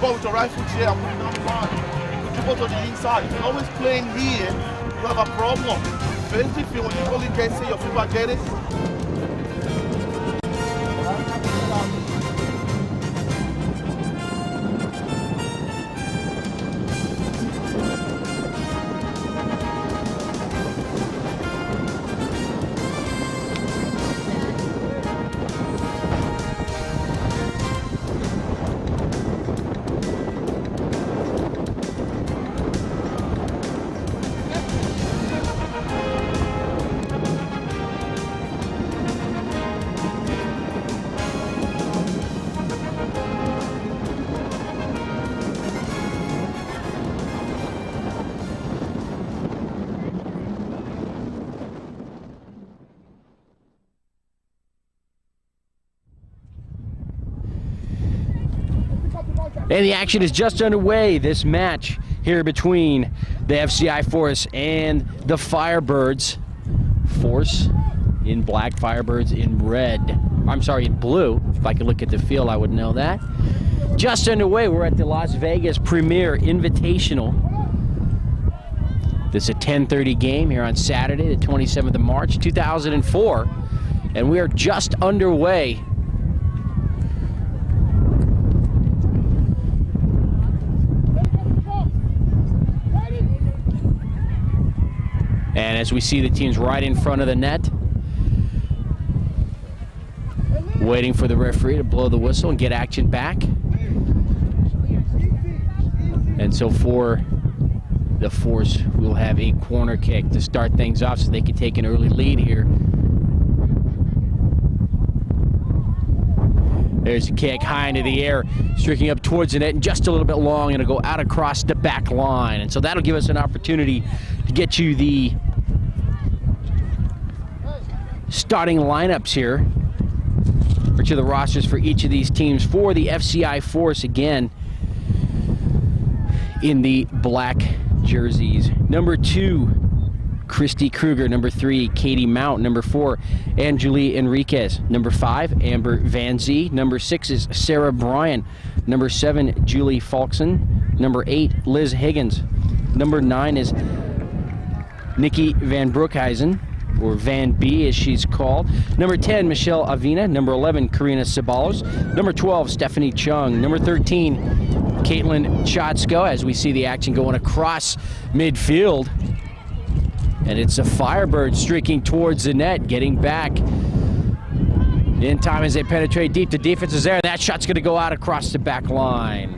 ball with your right foot here and put it down front. Put the ball to the inside. If you're always playing here, you have a problem. Especially if you, when the goalie gets it, your people get it. And the action is just underway. This match here between the FCI Force and the Firebirds. Force in black, Firebirds in red. I'm sorry, in blue. If I could look at the field, I would know that. Just underway, we're at the Las Vegas Premier Invitational. This is a 10:30 game here on Saturday, the 27th of March, 2004. And we are just underway. And as we see the teams right in front of the net, waiting for the referee to blow the whistle and get action back. And so for the Force, we'll have a corner kick to start things off so they can take an early lead here. There's a kick high into the air, streaking up towards the net and just a little bit long, and it'll go out across the back line. And so that'll give us an opportunity to get you the starting lineups here, or to the rosters for each of these teams. For the FCI Force, again, in the black jerseys. Number 2, Christy Kruger. Number 3, Katie Mount. Number 4, Anjali Enriquez. Number 5, Amber Van Zee. Number 6 is Sarah Bryan. Number 7, Julie Falkson. Number 8, Liz Higgins. Number 9 is Nikki Van Broekhuizen, or Van B as she's called. Number 10, Michelle Avina. Number 11, Karina Ceballos. Number 12, Stephanie Chung. Number 13, Caitlin Chotsko, as we see the action going across midfield. And it's a Firebird streaking towards the net, getting back in time as they penetrate deep. The defense is there. That shot's going to go out across the back line.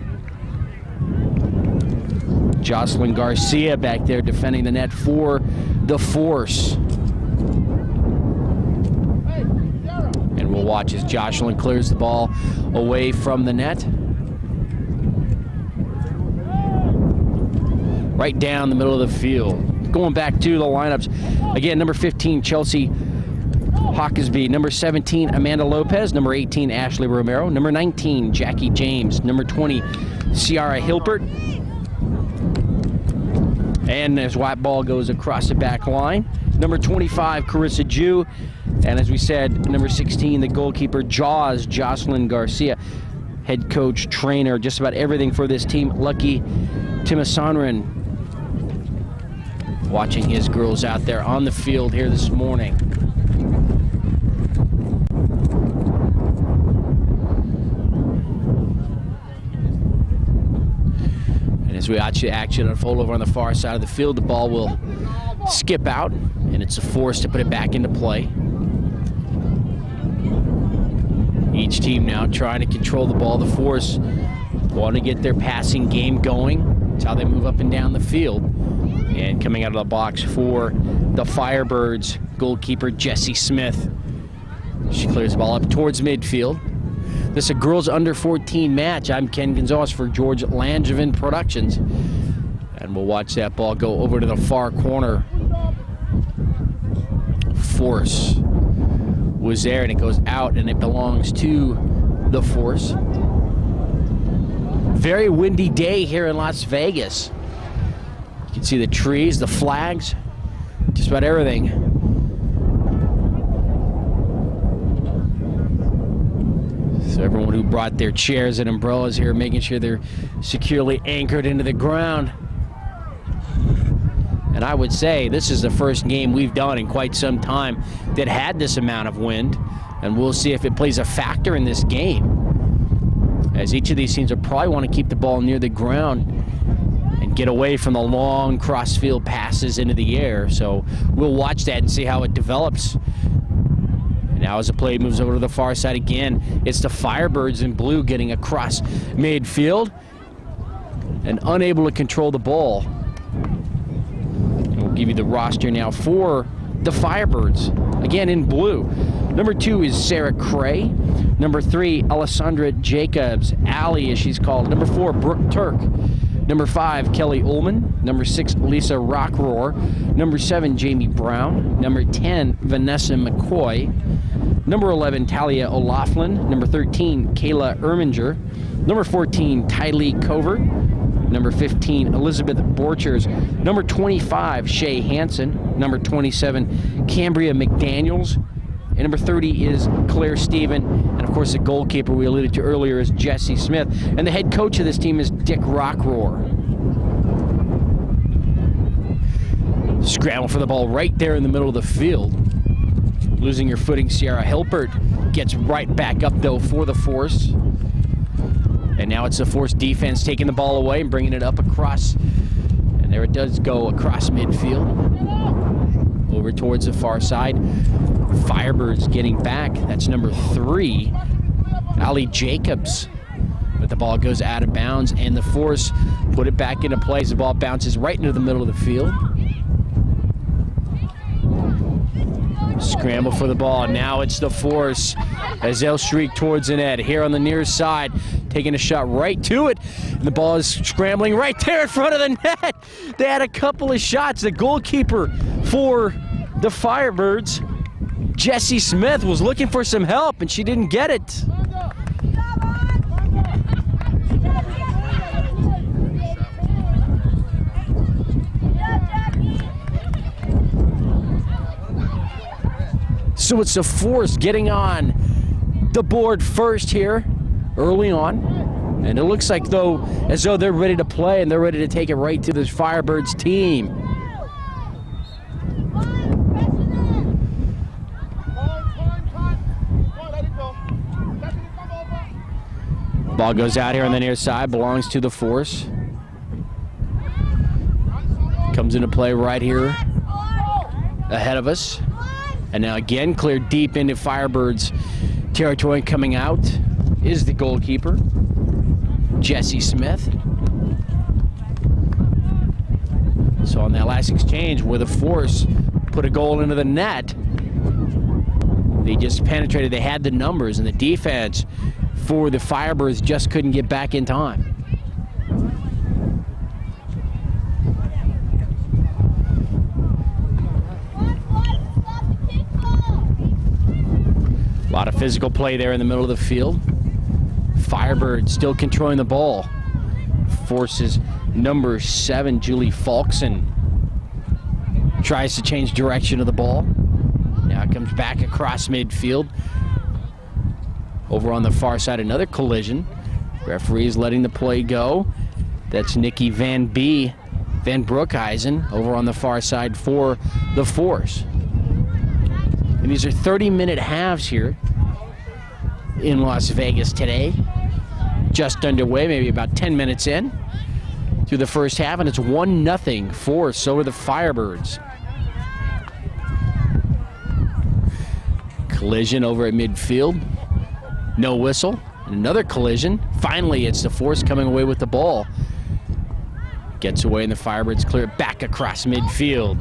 Jocelyn Garcia back there defending the net for the Force. And we'll watch as Jocelyn clears the ball away from the net. Right down the middle of the field. Going back to the lineups. Again, number 15, Chelsea Hawkesby. Number 17, Amanda Lopez. Number 18, Ashley Romero. Number 19, Jackie James. Number 20, Ciara Hilbert. And as white ball goes across the back line. Number 25, Carissa Jew. And as we said, number 16, the goalkeeper, Jaws, Jocelyn Garcia. Head coach, trainer, just about everything for this team, Lucky Timasonran. Watching his girls out there on the field here this morning. And as we watch the action unfold over on the far side of the field, the ball will skip out, and it's a Force to put it back into play. Each team now trying to control the ball. The Force want to get their passing game going. That's how they move up and down the field. And coming out of the box for the Firebirds, goalkeeper Jessie Smith. She clears the ball up towards midfield. This is a girls under 14 match. I'm Ken Gonzalez for George Langevin Productions. And we'll watch that ball go over to the far corner. Force was there, and it goes out, and it belongs to the Force. Very windy day here in Las Vegas. You can see the trees, the flags, just about everything. So So everyone who brought their chairs and umbrellas here, making sure they're securely anchored into the ground. And I would say this is the first game we've done in quite some time that had this amount of wind. And we'll see if it plays a factor in this game, as each of these teams will probably want to keep the ball near the ground and get away from the long cross-field passes into the air. So we'll watch that and see how it develops. And now as the play moves over to the far side again, it's the Firebirds in blue getting across midfield and unable to control the ball. And we'll give you the roster now for the Firebirds, again in blue. Number 2 is Sarah Cray. Number 3, Alessandra Jacobs. Allie, as she's called. Number 4, Brooke Turk. Number 5, Kelly Ullman. Number 6, Lisa Rockroar. Number 7, Jamie Brown. Number 10, Vanessa McCoy. Number 11, Talia O'Laughlin. Number 13, Kayla Erminger. Number 14, Tylee Covert. Number 15, Elizabeth Borchers. Number 25, Shay Hansen. Number 27, Cambria McDaniels. And number 30 is Claire Stephen. And of course the goalkeeper we alluded to earlier is Jessie Smith. And the head coach of this team is Dick Rockroar. Scramble for the ball right there in the middle of the field. Losing your footing, Sierra Hilpert gets right back up though for the Force. And now it's the Force defense taking the ball away and bringing it up across. And there it does go across midfield. Over towards the far side. Firebirds getting back. That's number 3, Allie Jacobs. But the ball goes out of bounds, and the Force put it back into place. The ball bounces right into the middle of the field. Scramble for the ball. Now it's the Force as they'll streak towards the net. Here on the near side, taking a shot right to it. And the ball is scrambling right there in front of the net. They had a couple of shots. The goalkeeper for the Firebirds, Jessie Smith, was looking for some help, and she didn't get it. So it's the Force getting on the board first here early on. And it looks like as though they're ready to play and they're ready to take it right to this Firebirds team. Ball goes out here on the near side, belongs to the Force. Comes into play right here ahead of us. And now again, cleared deep into Firebirds territory. Coming out is the goalkeeper, Jessie Smith. So on that last exchange where the Force put a goal into the net, they just penetrated. They had the numbers, and the defense for the Firebirds just couldn't get back in time. A lot of physical play there in the middle of the field. Firebirds still controlling the ball. Forces number 7, Julie Falkson, tries to change direction of the ball. Now it comes back across midfield. Over on the far side, another collision. Referee is letting the play go. That's Nikki Van Broekhuizen over on the far side for the Force. And these are 30-minute halves here in Las Vegas today. Just underway, maybe about 10 minutes in through the first half, and it's 1-0 Force over the Firebirds. Collision over at midfield. No whistle. Another collision. Finally, it's the Force coming away with the ball. Gets away, and the Firebirds clear it back across midfield.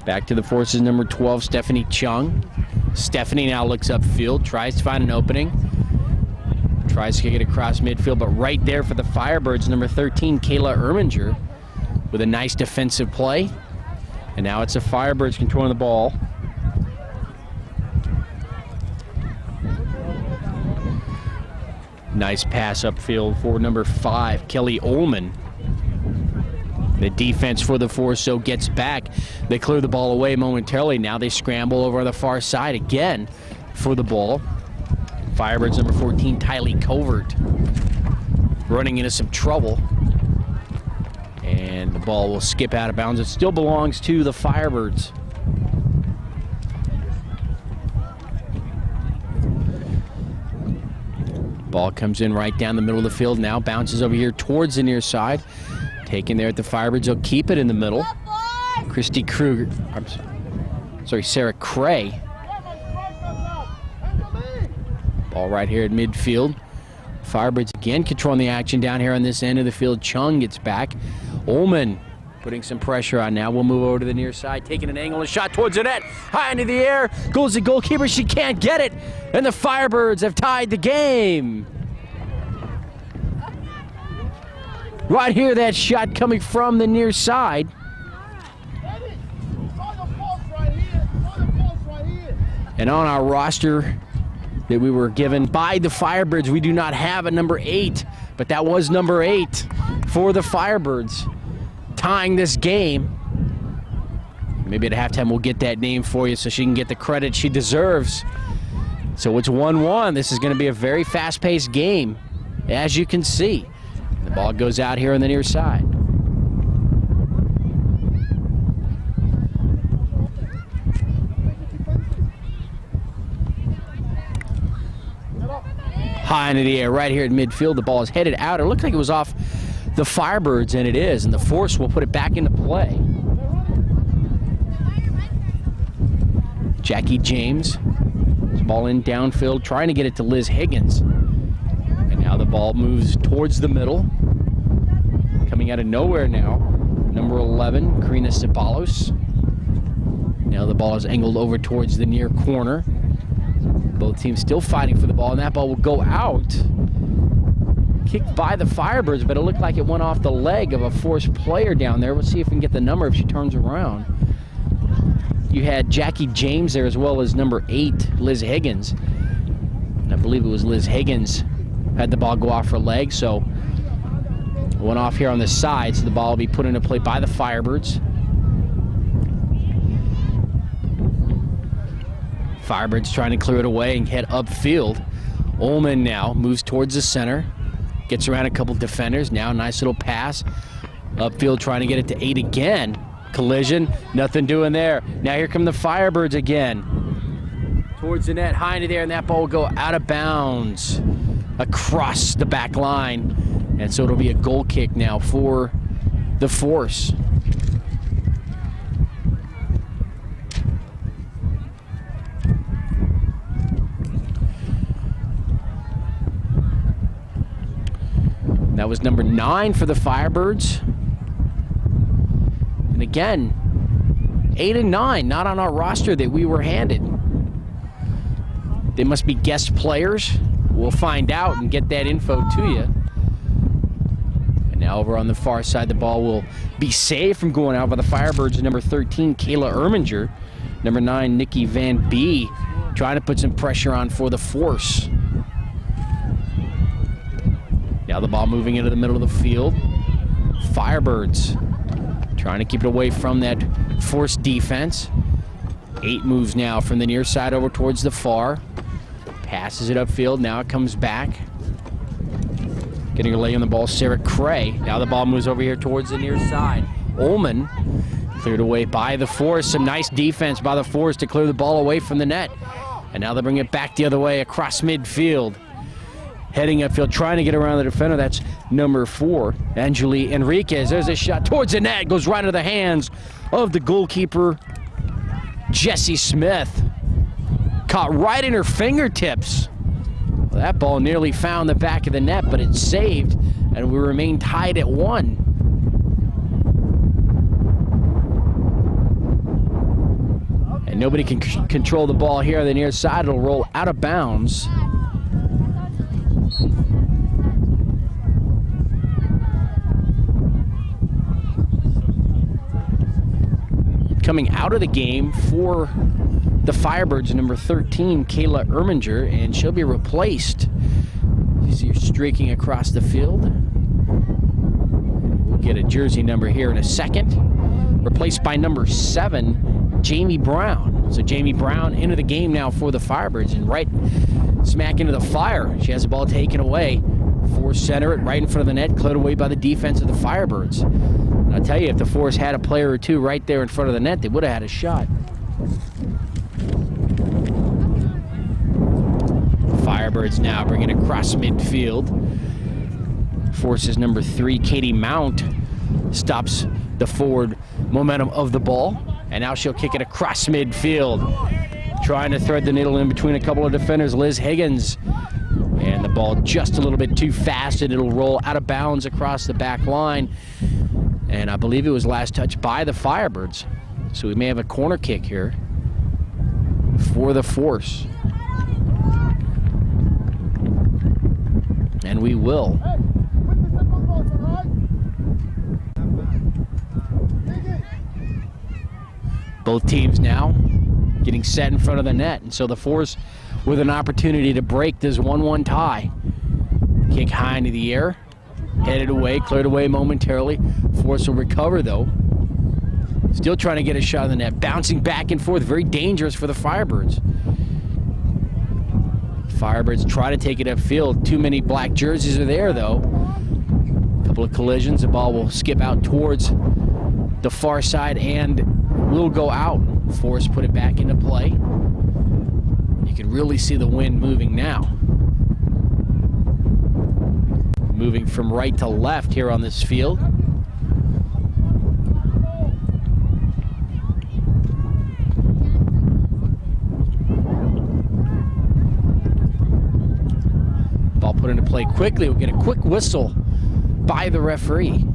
Back to the Force's number 12, Stephanie Chung. Stephanie now looks upfield, tries to find an opening. Tries to get it across midfield, but right there for the Firebirds, number 13, Kayla Erminger, with a nice defensive play. And now it's the Firebirds controlling the ball. Nice pass upfield for number 5, Kelly Ullman. The defense for the Force gets back. They clear the ball away momentarily. Now they scramble over on the far side again for the ball. Firebirds number 14, Tylee Covert, running into some trouble. And the ball will skip out of bounds. It still belongs to the Firebirds. Ball comes in right down the middle of the field now, bounces over here towards the near side. Taken there at the Firebirds, they'll keep it in the middle. Christy Kruger, Sarah Cray. Ball right here at midfield. Firebirds again controlling the action down here on this end of the field. Chung gets back. Ullman putting some pressure on now. We'll move over to the near side, taking an angle and shot towards the net. High into the air, goes the goalkeeper, she can't get it. And the Firebirds have tied the game. Right here, that shot coming from the near side. And on our roster that we were given by the Firebirds, we do not have a number 8, but that was number 8 for the Firebirds, tying this game. Maybe at halftime we'll get that name for you so she can get the credit she deserves. So it's 1-1. This is going to be a very fast-paced game, as you can see. The ball goes out here on the near side. High into the air right here at midfield. The ball is headed out. It looked like it was off the Firebirds, and it is. And the Force will put it back into play. Jackie James. Ball in downfield, trying to get it to Liz Higgins. And now the ball moves towards the middle. Coming out of nowhere now, number 11, Karina Ceballos. Now the ball is angled over towards the near corner. Both teams still fighting for the ball, and that ball will go out. Kicked by the Firebirds, but it looked like it went off the leg of a Force player down there. We'll see if we can get the number if she turns around. You had Jackie James there as well as number 8, Liz Higgins. And I believe it was Liz Higgins had the ball go off her leg, so it went off here on the side, so the ball will be put into play by the Firebirds. Firebirds trying to clear it away and head upfield. Ullman now moves towards the center, gets around a couple defenders. Now nice little pass upfield, trying to get it to 8 again. Collision, nothing doing there. Now here come the Firebirds again. Towards the net, high into there, and that ball will go out of bounds across the back line. And so it'll be a goal kick now for the Force. That was number 9 for the Firebirds. And again, 8 and 9, not on our roster that we were handed. They must be guest players. We'll find out and get that info to you. And now over on the far side, the ball will be saved from going out by the Firebirds. Number 13, Kayla Erminger. Number 9, Nikki Van Bee, trying to put some pressure on for the Force. Now the ball moving into the middle of the field. Firebirds trying to keep it away from that Force defense. 8 moves now from the near side over towards the far. Passes it upfield. Now it comes back. Getting her lay on the ball, Sarah Cray. Now the ball moves over here towards the near side. Ullman cleared away by the Force. Some nice defense by the Force to clear the ball away from the net. And now they bring it back the other way across midfield. Heading upfield, trying to get around the defender. That's number 4, Angeli Enriquez. There's a shot towards the net. Goes right into the hands of the goalkeeper, Jessie Smith. Caught right in her fingertips. Well, that ball nearly found the back of the net, but it's saved, and we remain tied at 1. And nobody can control the ball here on the near side. It'll roll out of bounds. Coming out of the game for the Firebirds, number 13, Kayla Erminger, and she'll be replaced. You see her streaking across the field. We'll get a jersey number here in a second. Replaced by number 7, Jamie Brown. So Jamie Brown into the game now for the Firebirds, and right smack into the fire. She has the ball taken away. Force center it right in front of the net, cleared away by the defense of the Firebirds. And I'll tell you, if the Force had a player or two right there in front of the net, they would have had a shot. Firebirds now bring it across midfield. Force's number 3, Katie Mount, stops the forward momentum of the ball, and now she'll kick it across midfield. Trying to thread the needle in between a couple of defenders, Liz Higgins. And the ball just a little bit too fast, and it'll roll out of bounds across the back line. And I believe it was last touched by the Firebirds. So we may have a corner kick here for the Force. And we will. Both teams now getting set in front of the net, and so the Force with an opportunity to break this 1-1 tie. Kick high into the air, headed away, cleared away momentarily. Force will recover though. Still trying to get a shot on the net, bouncing back and forth, very dangerous for the Firebirds. Firebirds try to take it upfield. Too many black jerseys are there though. A couple of collisions, the ball will skip out towards the far side and will go out. Force put it back into play. You can really see the wind moving now. Moving from right to left here on this field. Ball put into play quickly. We'll get a quick whistle by the referee.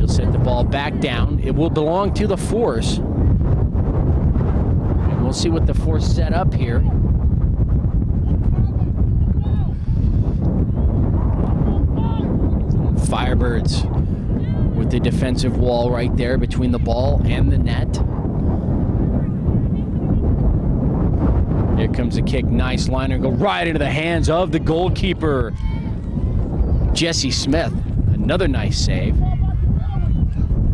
Set the ball back down. It will belong to the Force. And we'll see what the Force set up here. Firebirds with the defensive wall right there between the ball and the net. Here comes a kick. Nice liner. Go right into the hands of the goalkeeper, Jessie Smith. Another nice save.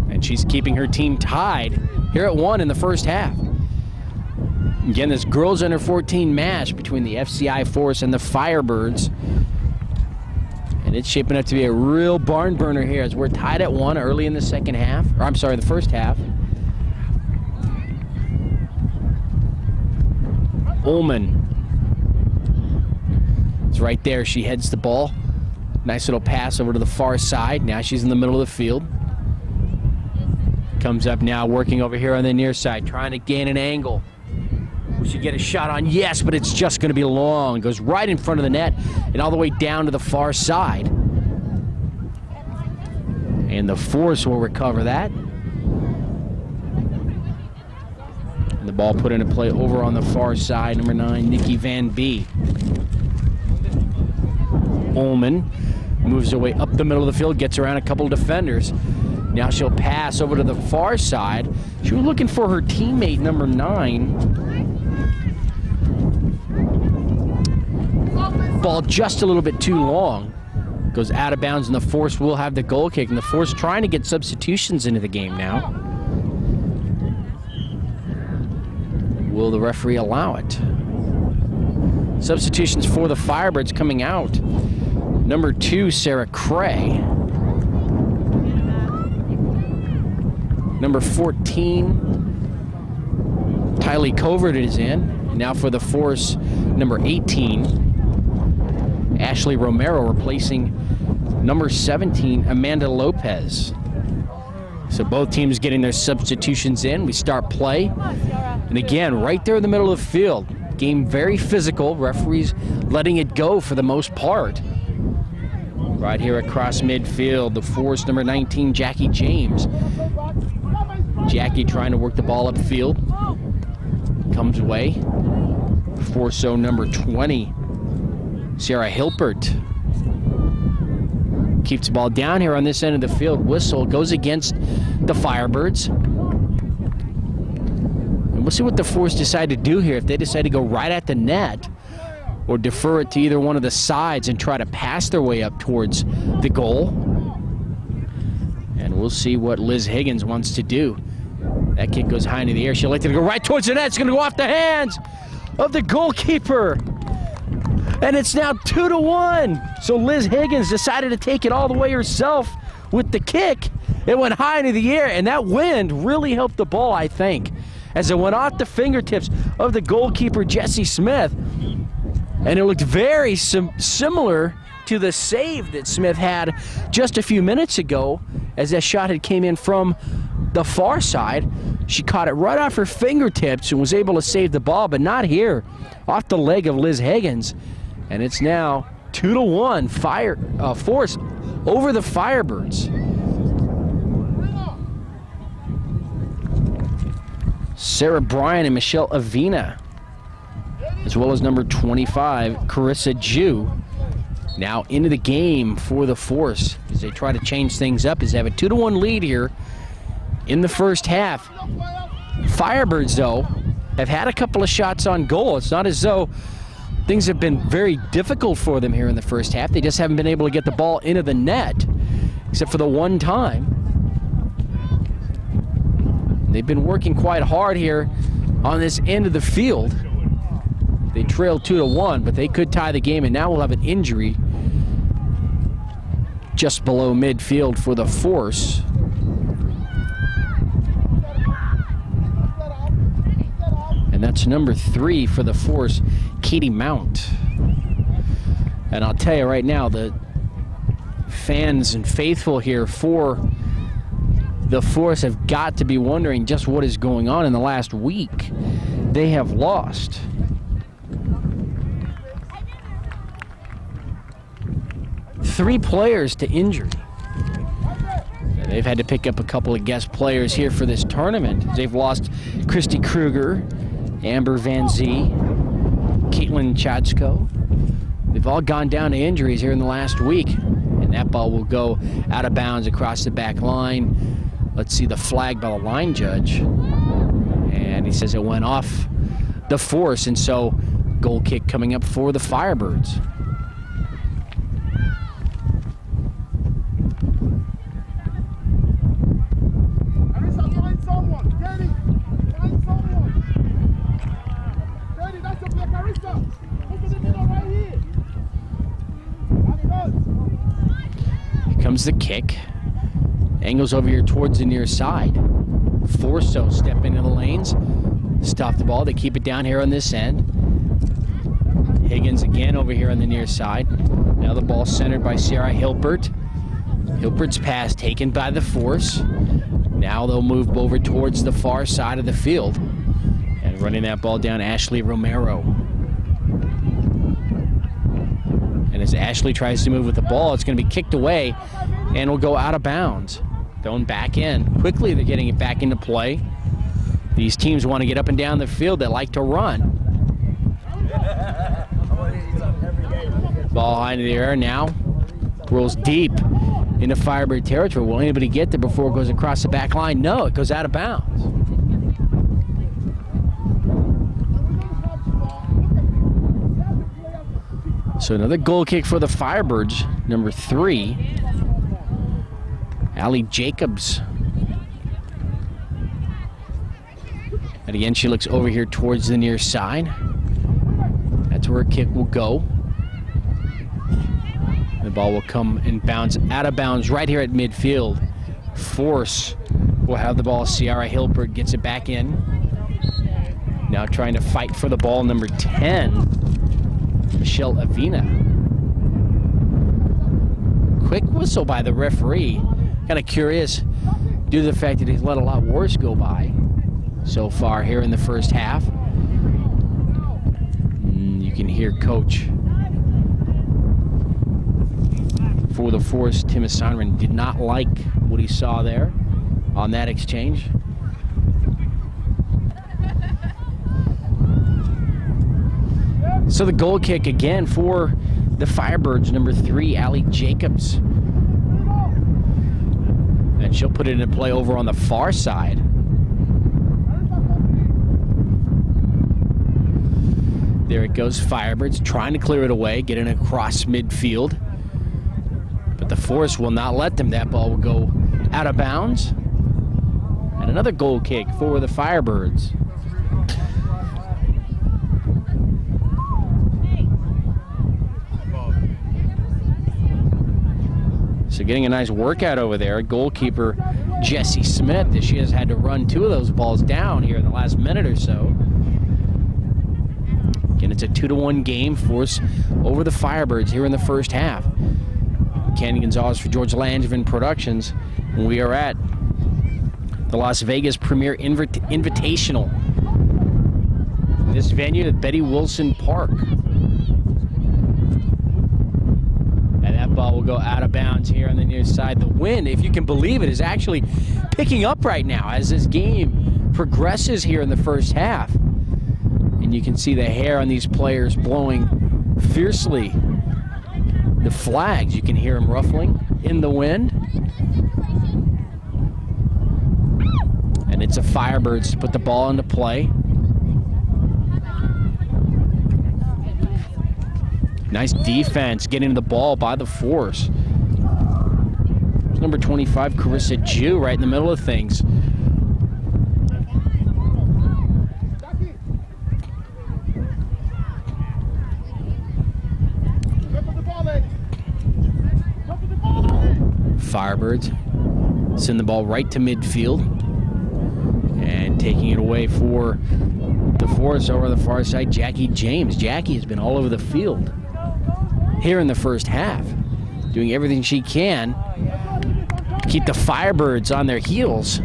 And she's keeping her team tied here at 1 in the first half. Again, this girls under 14 match between the FCI Force and the Firebirds. And it's shaping up to be a real barn burner here as we're tied at 1 early in the second half. Or I'm sorry, the first half. Ullman is right there. She heads the ball. Nice little pass over to the far side. Now she's in the middle of the field. Comes up now, working over here on the near side, trying to gain an angle. We should get a shot on, yes, but it's just going to be long. Goes right in front of the net and all the way down to the far side. And the Force will recover that. And the ball put into play over on the far side, number 9, Nikki Van Bee. Ullman moves her way up the middle of the field, gets around a couple of defenders. Now she'll pass over to the far side. She was looking for her teammate, number 9. Ball just a little bit too long. Goes out of bounds, and the Force will have the goal kick. And the Force trying to get substitutions into the game now. Will the referee allow it? Substitutions for the Firebirds coming out. Number 2, Sarah Cray. Number 14, Tylee Covert is in. And now for the Force, number 18, Ashley Romero replacing number 17, Amanda Lopez. So both teams getting their substitutions in. We start play. And again, right there in the middle of the field. Game very physical. Referees letting it go for the most part. Right here across midfield, the Force, number 19, Jackie James. Jackie trying to work the ball upfield. Comes away. Force zone number 20, Sarah Hilpert. Keeps the ball down here on this end of the field. Whistle goes against the Firebirds. And we'll see what the Force decide to do here. If they decide to go right at the net, or defer it to either one of the sides and try to pass their way up towards the goal. And we'll see what Liz Higgins wants to do. That kick goes high into the air. She'll like to go right towards the net. It's going to go off the hands of the goalkeeper. And it's now 2-1. So Liz Higgins decided to take it all the way herself with the kick. It went high into the air, and that wind really helped the ball, I think, as it went off the fingertips of the goalkeeper, Jessie Smith. And it looked very similar to the save that Smith had just a few minutes ago, as that shot had came in from the far side. She caught it right off her fingertips and was able to save the ball, but not here, off the leg of Liz Higgins. And it's now 2-1 Force over the Firebirds. Sarah Bryan and Michelle Avina, as well as number 25, Carissa Jew, now into the game for the Force as they try to change things up, as they have a 2-1 lead here in the first half. Firebirds, though, have had a couple of shots on goal. It's not as though things have been very difficult for them here in the first half. They just haven't been able to get the ball into the net, except for the one time. They've been working quite hard here on this end of the field. They trail 2-1, but they could tie the game, and now we'll have an injury just below midfield for the Force. And that's number 3 for the Force, Katie Mount. And I'll tell you right now, the fans and faithful here for the Force have got to be wondering just what is going on in the last week. They have lost 3 players to injury. They've had to pick up a couple of guest players here for this tournament. They've lost Christy Kruger, Amber Van Zee, Caitlin Chadsko. They've all gone down to injuries here in the last week. And that ball will go out of bounds across the back line. Let's see the flag by the line judge. And he says it went off the Force, and so goal kick coming up for the Firebirds. Comes the kick. Angles over here towards the near side. Forso step into the lanes. Stop the ball. They keep it down here on this end. Higgins again over here on the near side. Now the ball centered by Sierra Hilpert. Hilpert's pass taken by the Force. Now they'll move over towards the far side of the field. And running that ball down, Ashley Romero. And as Ashley tries to move with the ball, it's going to be kicked away and will go out of bounds. Thrown back in. Quickly, they're getting it back into play. These teams want to get up and down the field. They like to run. Ball high in the air now. Rolls deep into Firebird territory. Will anybody get there before it goes across the back line? No, it goes out of bounds. So another goal kick for the Firebirds, number 3, Allie Jacobs. And again, she looks over here towards the near side. That's where a kick will go. The ball will come and bounce out of bounds right here at midfield. Force will have the ball. Sierra Hilpert gets it back in. Now trying to fight for the ball, number 10. Michelle Avina. Quick whistle by the referee. Kind of curious due to the fact that he's let a lot worse go by so far here in the first half. You can hear coach for the Force, Tim Sonren, did not like what he saw there on that exchange. So the goal kick again for the Firebirds, number 3, Allie Jacobs. And she'll put it into play over on the far side. There it goes, Firebirds trying to clear it away, getting across midfield. But the Force will not let them. That ball will go out of bounds. And another goal kick for the Firebirds. So getting a nice workout over there. Goalkeeper Jessie Smith, she has had to run 2 of those balls down here in the last minute or so. Again, it's a 2-1 game. Force over the Firebirds here in the first half. Kenny Gonzalez for George Langevin Productions. We are at the Las Vegas Premier Invitational. This venue at Betty Wilson Park. And that ball will go out of bounds here on the near side. The wind, if you can believe it, is actually picking up right now as this game progresses here in the first half. And you can see the hair on these players blowing fiercely. The flags, you can hear them ruffling in the wind. And it's a Firebirds to put the ball into play. Nice defense getting the ball by the Force. There's number 25, Carissa Jew, right in the middle of things. Firebirds send the ball right to midfield and taking it away for the Force over the far side, Jackie James. Jackie has been all over the field here in the first half, doing everything she can to keep the Firebirds on their heels.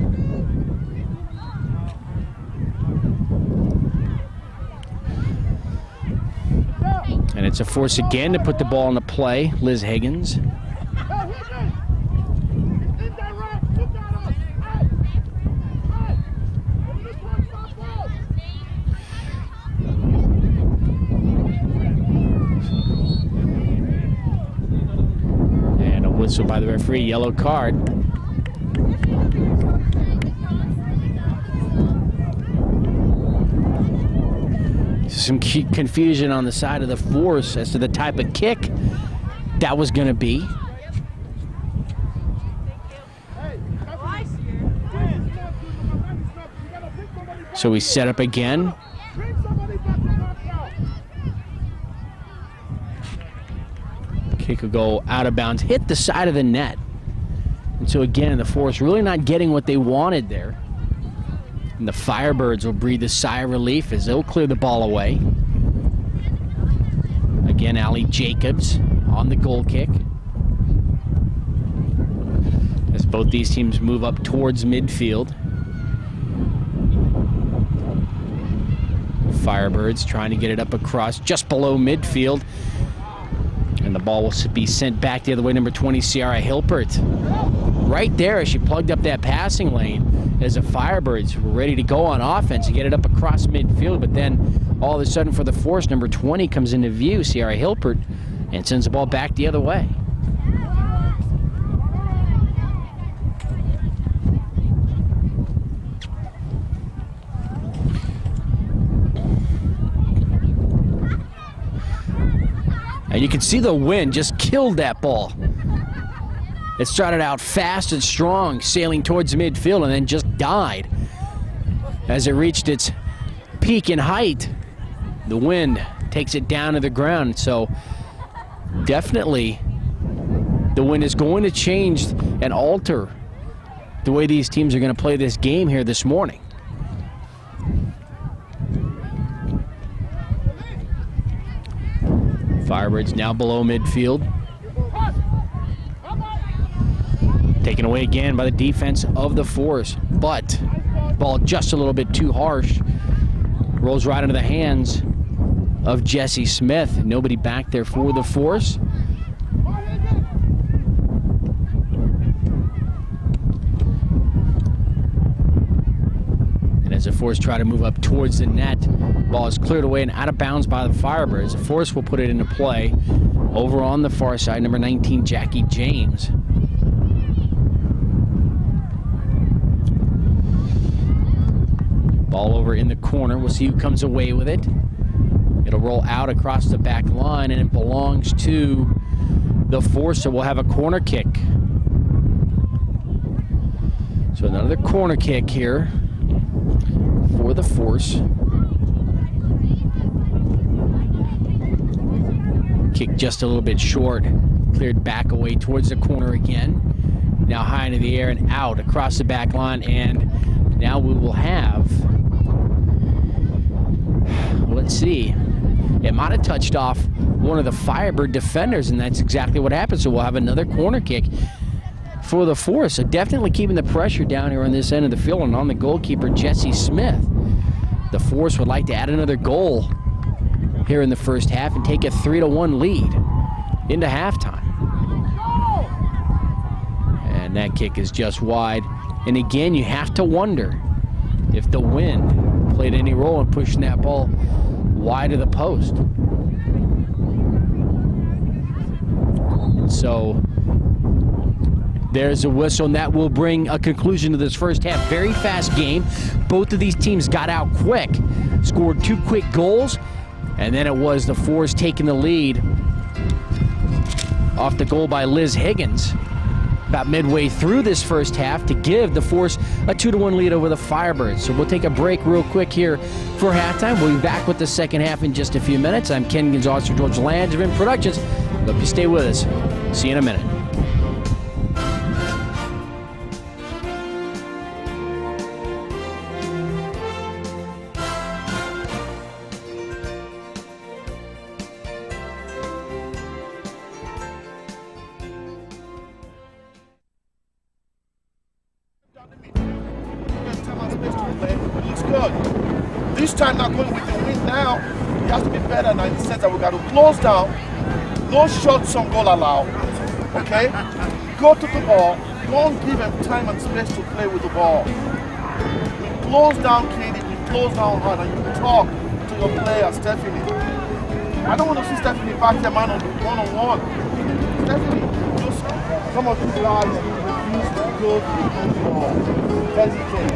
And it's a Force again to put the ball into play. Liz Higgins. Whistle by the referee, yellow card. Some confusion on the side of the Force as to the type of kick that was going to be. So we set up again. Kick will go out of bounds, hit the side of the net. And so again, the Force really not getting what they wanted there. And the Firebirds will breathe a sigh of relief as they'll clear the ball away. Again, Allie Jacobs on the goal kick. As both these teams move up towards midfield. Firebirds trying to get it up across just below midfield. And the ball will be sent back the other way, number 20, Ciara Hilpert. Right there as she plugged up that passing lane as the Firebirds were ready to go on offense and get it up across midfield. But then all of a sudden for the Force, number 20 comes into view, Ciara Hilpert, and sends the ball back the other way. And you can see the wind just killed that ball. It started out fast and strong, sailing towards midfield, and then just died. As it reached its peak in height, the wind takes it down to the ground. So definitely the wind is going to change and alter the way these teams are going to play this game here this morning. Firebirds now below midfield. Taken away again by the defense of the Force, but ball just a little bit too harsh. Rolls right into the hands of Jessie Smith. Nobody back there for the Force. And as the Force try to move up towards the net, ball is cleared away and out of bounds by the Firebirds. The Force will put it into play over on the far side, number 19, Jackie James. Ball over in the corner. We'll see who comes away with it. It'll roll out across the back line, and it belongs to the Force, so we'll have a corner kick. So another corner kick here for the Force. Kick just a little bit short. Cleared back away towards the corner again. Now high into the air and out across the back line, and now we will have, let's see, it might have touched off one of the Firebird defenders, and that's exactly what happened. So we'll have another corner kick for the Force. So definitely keeping the pressure down here on this end of the field and on the goalkeeper, Jesse Smith. The Force would like to add another goal here in the first half and take a 3-1 lead into halftime. And that kick is just wide. And again, you have to wonder if the wind played any role in pushing that ball wide of the post. So there's a whistle, and that will bring a conclusion to this first half. Very fast game. Both of these teams got out quick, scored 2 quick goals, and then it was the Force taking the lead off the goal by Liz Higgins about midway through this first half to give the Force a 2-1 lead over the Firebirds. So we'll take a break real quick here for halftime. We'll be back with the second half in just a few minutes. I'm Ken Gonzalez for George Langevin Productions. Hope you stay with us. See you in a minute. Looks good. This time not going with the wind now. It has to be better now in the sense that we got to close down. No shots on goal allowed. Okay? Go to the ball. Don't give them time and space to play with the ball. We close down Katie, we close down her, and you talk to your player, Stephanie. I don't want to see Stephanie back there man on one-on-one. Stephanie, just some of these guys refuse to go to the ball. Hesitate.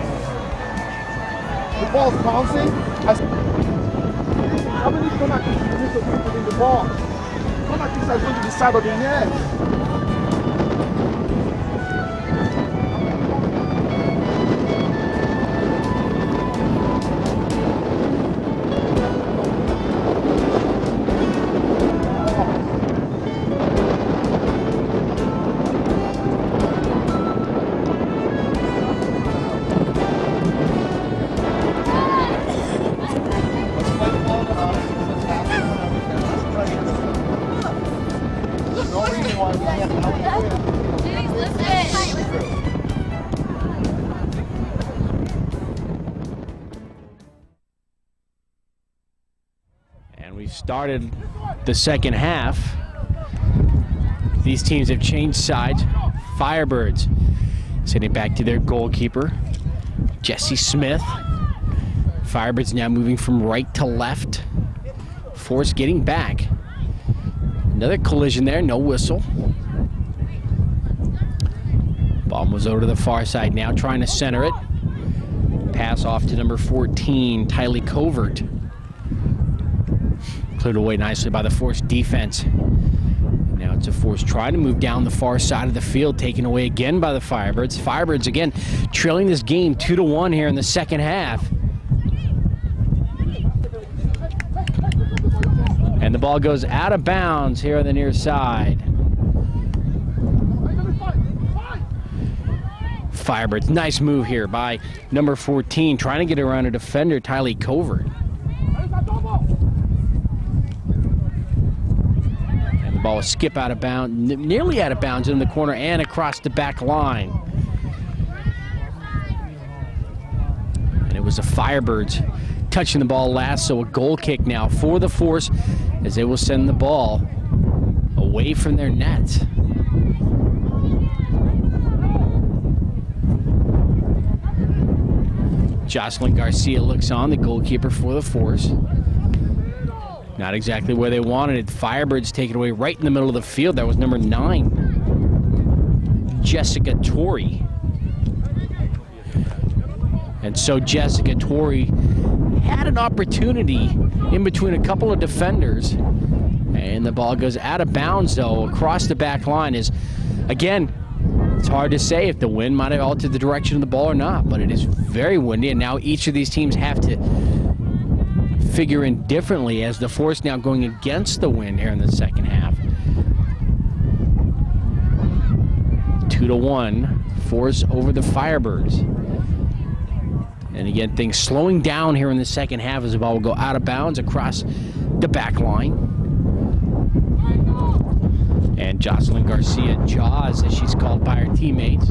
The ball's bouncing. How many corner kicks do you need to put in the ball? Corner kicks are going to the side of the net. And we've started the second half. These teams have changed sides. Firebirds sending it back to their goalkeeper, Jesse Smith. Firebirds now moving from right to left. Force getting back. Another collision there, no whistle. Ball moves over to the far side now, trying to center it. Pass off to number 14, Tylee Covert. Cleared away nicely by the Force defense. Now it's a Force trying to move down the far side of the field, taken away again by the Firebirds. Firebirds again trailing this game 2-1 here in the second half. And the ball goes out of bounds here on the near side. Firebirds, nice move here by number 14, trying to get around a defender, Tylee Covert. And the ball will skip out of bounds, nearly out of bounds in the corner and across the back line. And it was the Firebirds touching the ball last, so a goal kick now for the Force as they will send the ball away from their net. Jocelyn Garcia looks on, the goalkeeper for the Force. Not exactly where they wanted it. Firebirds take it away right in the middle of the field. That was number 9, Jessica Torrey. And so Jessica Torrey had an opportunity in between a couple of defenders. And the ball goes out of bounds, though, across the back line. Again, it's hard to say if the wind might have altered the direction of the ball or not, but it is very windy, and now each of these teams have to figure in differently as the force now going against the wind here in the second half. 2-1, force over the Firebirds. And again, things slowing down here in the second half as the ball will go out of bounds across the back line. And Jocelyn Garcia, Jaws, as she's called by her teammates,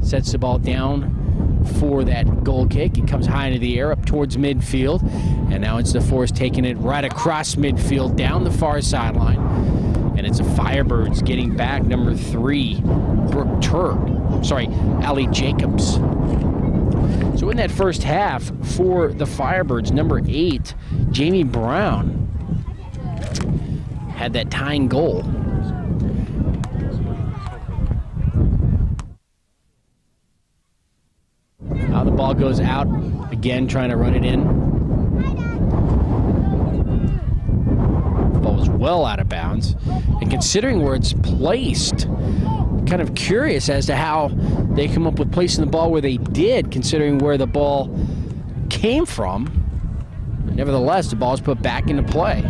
sets the ball down for that goal kick. It comes high into the air up towards midfield. And now it's the Force taking it right across midfield down the far sideline. And it's the Firebirds getting back number 3, Brooke Turk. Sorry, Allie Jacobs. So in that first half for the Firebirds, number 8, Jamie Brown, had that tying goal. Now the ball goes out, again trying to run it in. The ball was well out of bounds. And considering where it's placed, kind of curious as to how they come up with placing the ball where they did, considering where the ball came from. Nevertheless, the ball is put back into play.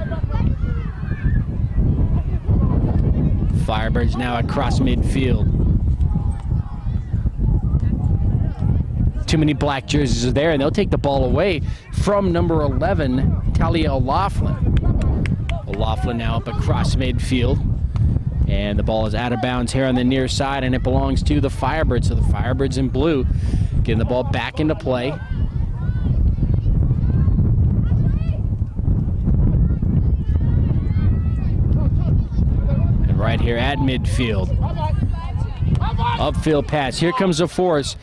Firebirds now across midfield. Too many black jerseys are there, and they'll take the ball away from number 11, Talia O'Loughlin. O'Loughlin now up across midfield. And the ball is out of bounds here on the near side, and it belongs to the Firebirds. So the Firebirds in blue getting the ball back into play. And right here at midfield. Upfield pass. Here comes the Force.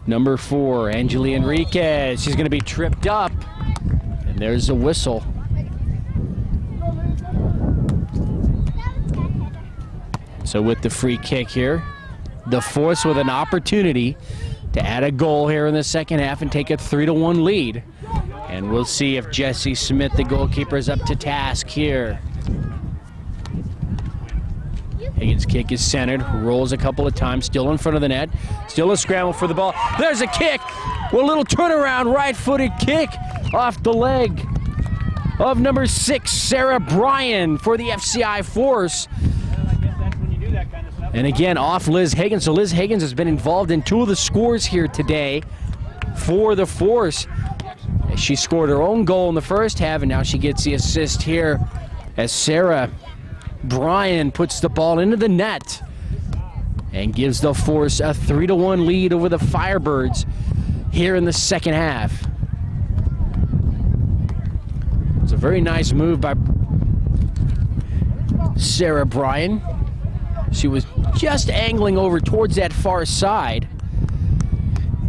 Number 4, Angeli Enriquez. She's going to be tripped up. And there's a whistle. So with the free kick here, the Force with an opportunity to add a goal here in the second half and take a 3-1 lead. And we'll see if Jessie Smith, the goalkeeper, is up to task here. Higgins' kick is centered, rolls a couple of times, still in front of the net. Still a scramble for the ball. There's a kick. Well, a little turnaround, right-footed kick off the leg of number 6, Sarah Bryan for the FCI Force. And again, off Liz Higgins. So Liz Higgins has been involved in 2 of the scores here today for the Force. She scored her own goal in the first half, and now she gets the assist here as Sarah Bryan puts the ball into the net and gives the Force a 3-1 lead over the Firebirds here in the second half. It's a very nice move by Sarah Bryan. She was just angling over towards that far side.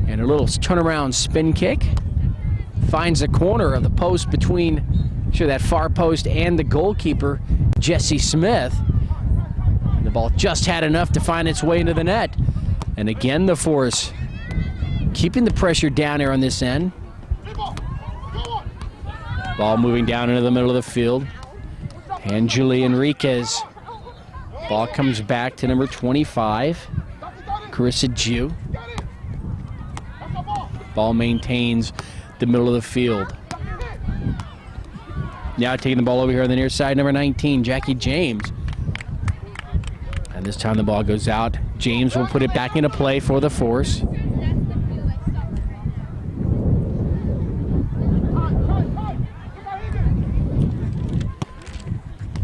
And a little turnaround spin kick. Finds a corner of the post between that far post and the goalkeeper, Jessie Smith. The ball just had enough to find its way into the net. And again, the Force keeping the pressure down here on this end. Ball moving down into the middle of the field. Angeli Enriquez. Ball comes back to number 25, Carissa Jew. Ball maintains the middle of the field. Now taking the ball over here on the near side, number 19, Jackie James. And this time the ball goes out. James will put it back into play for the Force.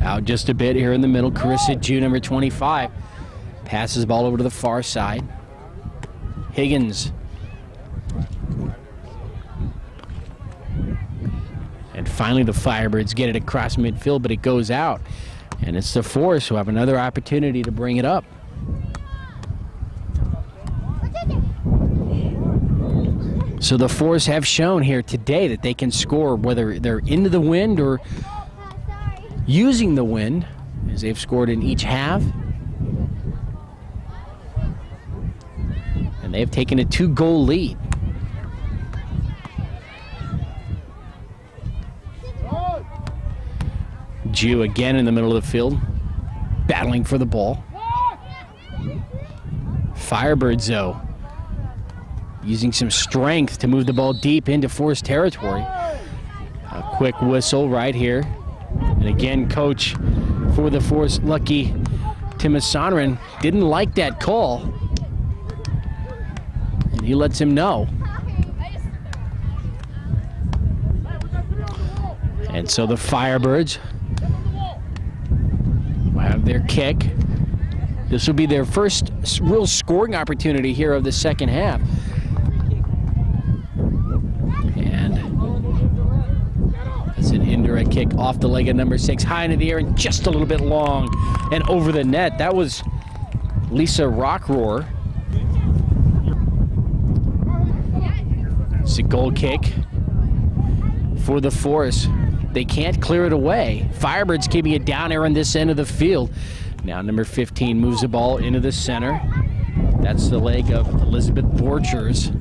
Out just a bit here in the middle. Carissa Jew, number 25, passes the ball over to the far side. Higgins. And finally the Firebirds get it across midfield, but it goes out. And it's the Force who have another opportunity to bring it up. So the Force have shown here today that they can score whether they're into the wind or using the wind, as they've scored in each half. And they've taken a 2-goal lead. GU again in the middle of the field, battling for the ball. Firebirds, though, using some strength to move the ball deep into Force territory. A quick whistle right here. And again, coach for the Force, Lucky Timasanaran, didn't like that call. And he lets him know. And so the Firebirds will have their kick. This will be their first real scoring opportunity here of the second half. And it's an indirect kick off the leg of number 6, high into the air and just a little bit long and over the net. That was Lisa Rockroar. It's a goal kick for the Force. They can't clear it away. Firebirds keeping it down here on this end of the field. Now number 15 moves the ball into the center. That's the leg of Elizabeth Borchers.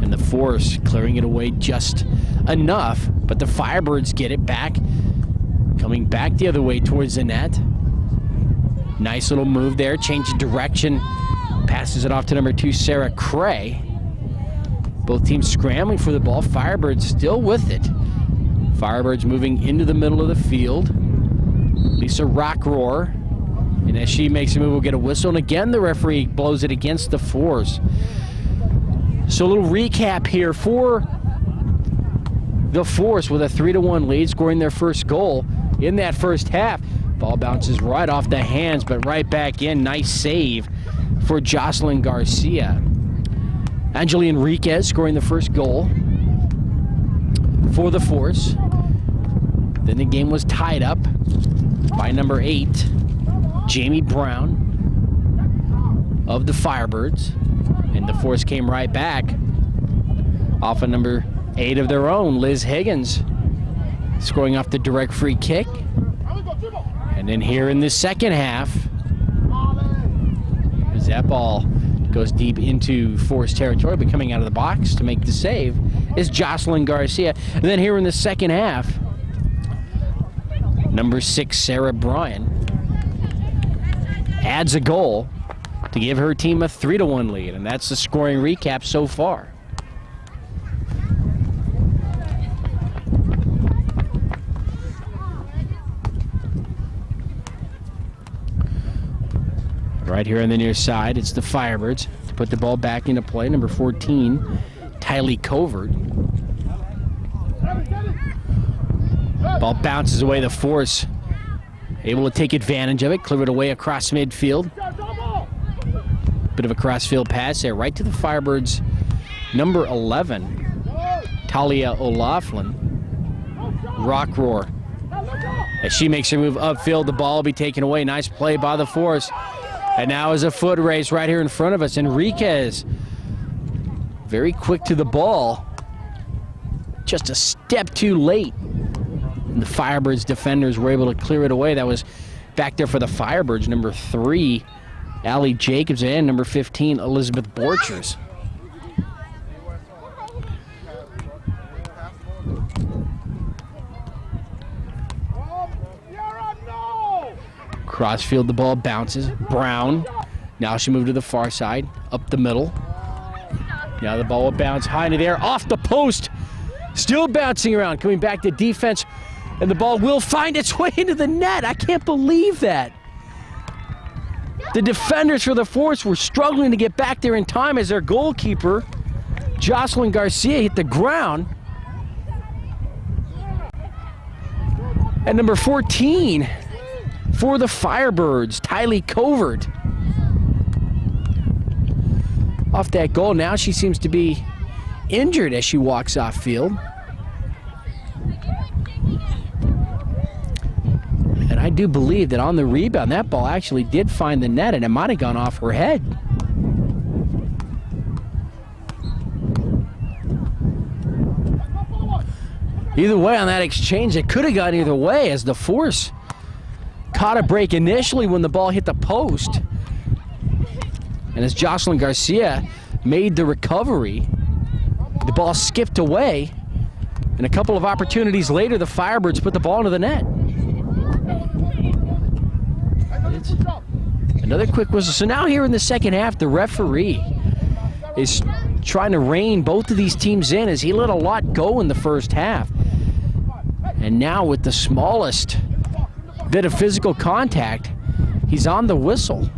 And the Force clearing it away just enough, but the Firebirds get it back. Coming back the other way towards the net. Nice little move there, change of direction. Passes it off to number 2, Sarah Cray. Both teams scrambling for the ball. Firebirds still with it. Firebirds moving into the middle of the field. Lisa Rockroar. And as she makes a move, we'll get a whistle. And again, the referee blows it against the Force. So a little recap here for the Force with a 3-1 lead, scoring their first goal in that first half. Ball bounces right off the hands, but right back in. Nice save for Jocelyn Garcia. Angeli Enriquez scoring the first goal for the Force. Then the game was tied up by number 8, Jamie Brown of the Firebirds. And the Force came right back off of number 8 of their own, Liz Higgins, scoring off the direct free kick. And then here in the second half, as that ball goes deep into Force territory, but coming out of the box to make the save is Jocelyn Garcia. And then here in the second half, number 6, Sarah Bryan, adds a goal to give her team a 3-1 lead. And that's the scoring recap so far. Right here on the near side, it's the Firebirds to put the ball back into play. Number 14, Tylee Covert. Ball bounces away. The Force able to take advantage of it, clear it away across midfield. Bit of a crossfield pass there, right to the Firebirds' number 11, Talia O'Laughlin. Rockroar. As she makes her move upfield, the ball will be taken away. Nice play by the Force. And now is a foot race right here in front of us. Enriquez, very quick to the ball. Just a step too late. And the Firebirds defenders were able to clear it away. That was back there for the Firebirds, number 3, Allie Jacobs, and number 15, Elizabeth Borchers. Crossfield, the ball bounces. Brown. Now she moved to the far side, up the middle. Now the ball will bounce high into the air, off the post. Still bouncing around, coming back to defense. And the ball will find its way into the net. I can't believe that. The defenders for the Force were struggling to get back there in time as their goalkeeper, Jocelyn Garcia, hit the ground. And number 14 for the Firebirds, Tylee Covert. Off that goal, now she seems to be injured as she walks off field. And I do believe that on the rebound, that ball actually did find the net, and it might have gone off her head. Either way, on that exchange, it could have gone either way, as the Force caught a break initially when the ball hit the post. And as Jocelyn Garcia made the recovery, the ball skipped away. And a couple of opportunities later, the Firebirds put the ball into the net. It's another quick whistle. So now here in the second half, the referee is trying to rein both of these teams in as he let a lot go in the first half. And now with the smallest bit of physical contact, he's on the whistle.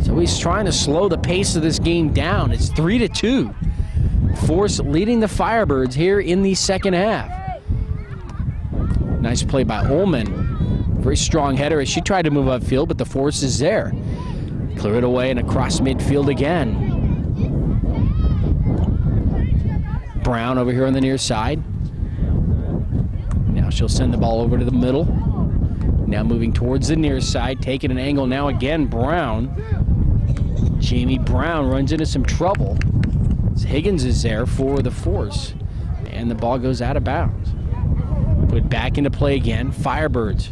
So he's trying to slow the pace of this game down. It's 3-2. Force leading the Firebirds here in the second half. Nice play by Ullman. Very strong header as she tried to move upfield, but the Force is there. Clear it away and across midfield again. Brown over here on the near side. Now she'll send the ball over to the middle. Now moving towards the near side, taking an angle now again, Brown. Jamie Brown runs into some trouble. Higgins is there for the Force, and the ball goes out of bounds. Put back into play again, Firebirds.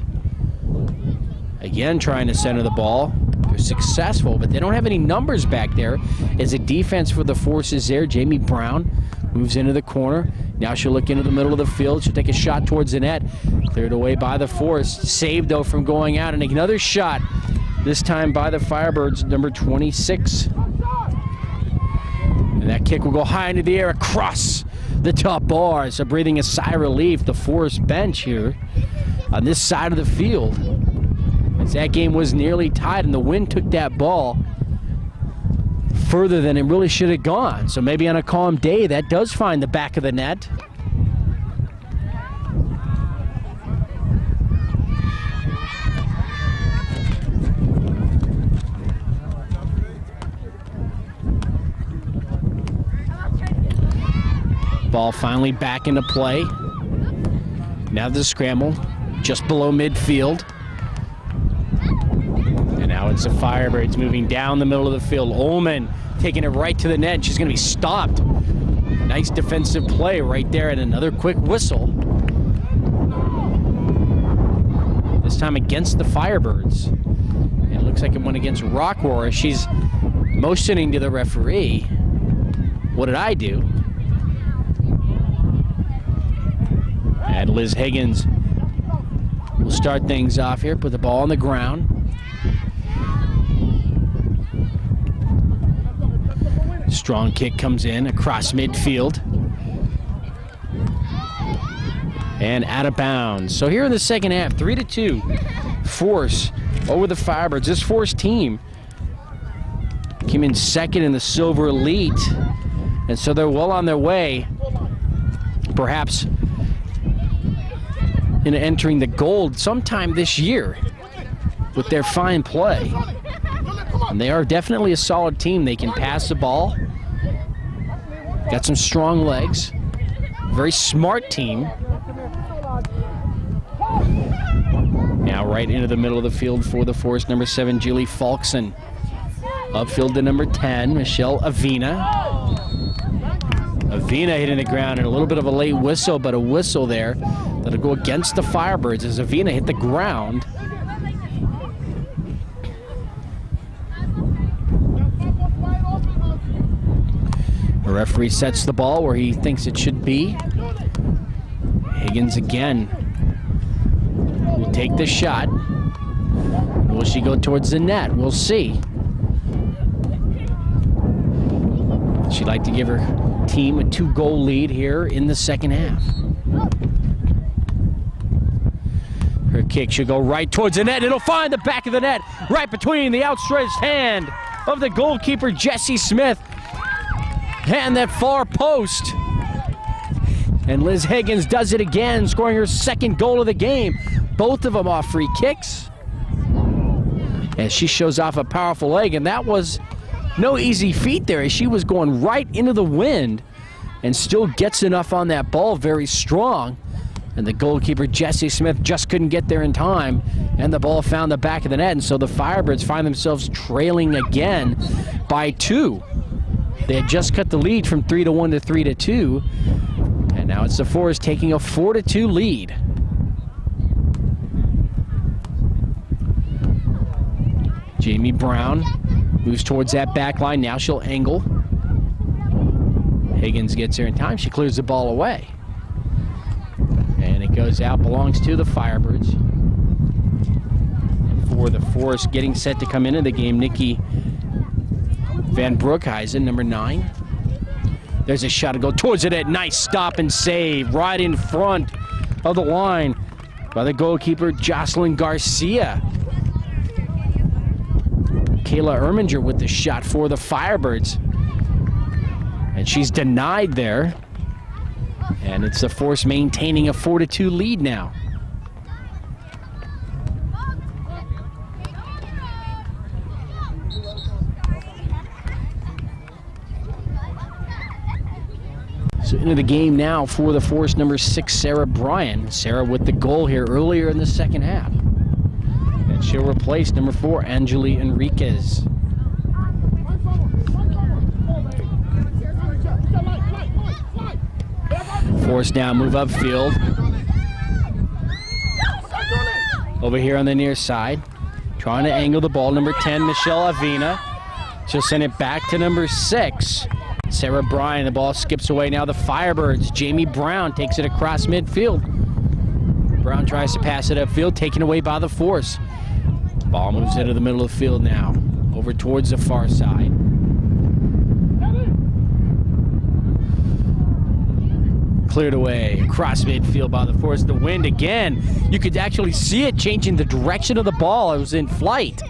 Again trying to center the ball. They're successful, but they don't have any numbers back there as a defense for the Force is there. Jamie Brown moves into the corner. Now she'll look into the middle of the field. She'll take a shot towards the net. Cleared away by the Force. Saved, though, from going out. And another shot, this time by the Firebirds, number 26. And that kick will go high into the air across the top bar. So breathing a sigh of relief, the Force bench here on this side of the field. As that game was nearly tied and the wind took that ball further than it really should have gone. So maybe on a calm day, that does find the back of the net. Ball finally back into play. Now the scramble just below midfield. And now it's the Firebirds moving down the middle of the field. Ullman taking it right to the net. She's going to be stopped. Nice defensive play right there, and another quick whistle. This time against the Firebirds. And it looks like it went against Rockroar. She's motioning to the referee. What did I do? And Liz Higgins will start things off here. Put the ball on the ground. Strong kick comes in across midfield. And out of bounds. So here in the second half, 3-2. Force over the Firebirds. This Force team came in second in the Silver Elite. And so they're well on their way, perhaps, in entering the gold sometime this year with their fine play. And they are definitely a solid team. They can pass the ball. Got some strong legs. Very smart team. Now right into the middle of the field for the Force, number 7, Julie Falkson. Upfield to number 10, Michelle Avina. Avina hitting the ground and a little bit of a late whistle, but a whistle there that'll go against the Firebirds as Avina hit the ground. The referee sets the ball where he thinks it should be. Higgins again will take the shot. Will she go towards the net? We'll see. She'd like to give her team a 2-goal lead here in the second half. Her kick should go right towards the net. It'll find the back of the net, right between the outstretched hand of the goalkeeper, Jessie Smith, and that far post. And Liz Higgins does it again, scoring her second goal of the game. Both of them off free kicks. As she shows off a powerful leg, and that was no easy feat there, as she was going right into the wind and still gets enough on that ball, very strong. And the goalkeeper, Jessie Smith, just couldn't get there in time, and the ball found the back of the net, and so the Firebirds find themselves trailing again by 2. They had just cut the lead from 3-1 to 3-2, and now it's the Force taking a 4-2 lead. Jamie Brown moves towards that back line. Now she'll angle. Higgins gets there in time. She clears the ball away. goes out, belongs to the Firebirds. And for the Force, getting set to come into the game, Nikki Van Broekhuizen, number 9. There's a shot to go towards it. Nice stop and save right in front of the line by the goalkeeper, Jocelyn Garcia. Kayla Erminger with the shot for the Firebirds. And she's denied there. And it's the Force maintaining a 4-2 lead now. So into the game now for the Force, number 6, Sarah Bryan. Sarah with the goal here earlier in the second half. And she'll replace number 4, Angeli Enriquez. Force now move upfield. Over here on the near side. Trying to angle the ball, number 10, Michelle Avina. She'll send it back to number 6, Sarah Bryan. The ball skips away now. The Firebirds. Jamie Brown takes it across midfield. Brown tries to pass it upfield, taken away by the Force. Ball moves into the middle of the field now, over towards the far side. Cleared away across midfield by the Force. The wind again. You could actually see it changing the direction of the ball. It was in flight.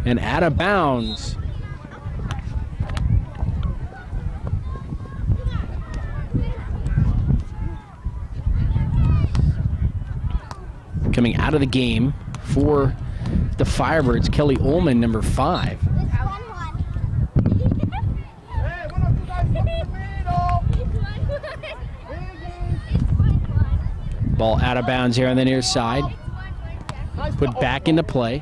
And out of bounds. Coming out of the game for the Firebirds, Kelly Ullman, number 5. Ball out of bounds here on the near side. Put back into play.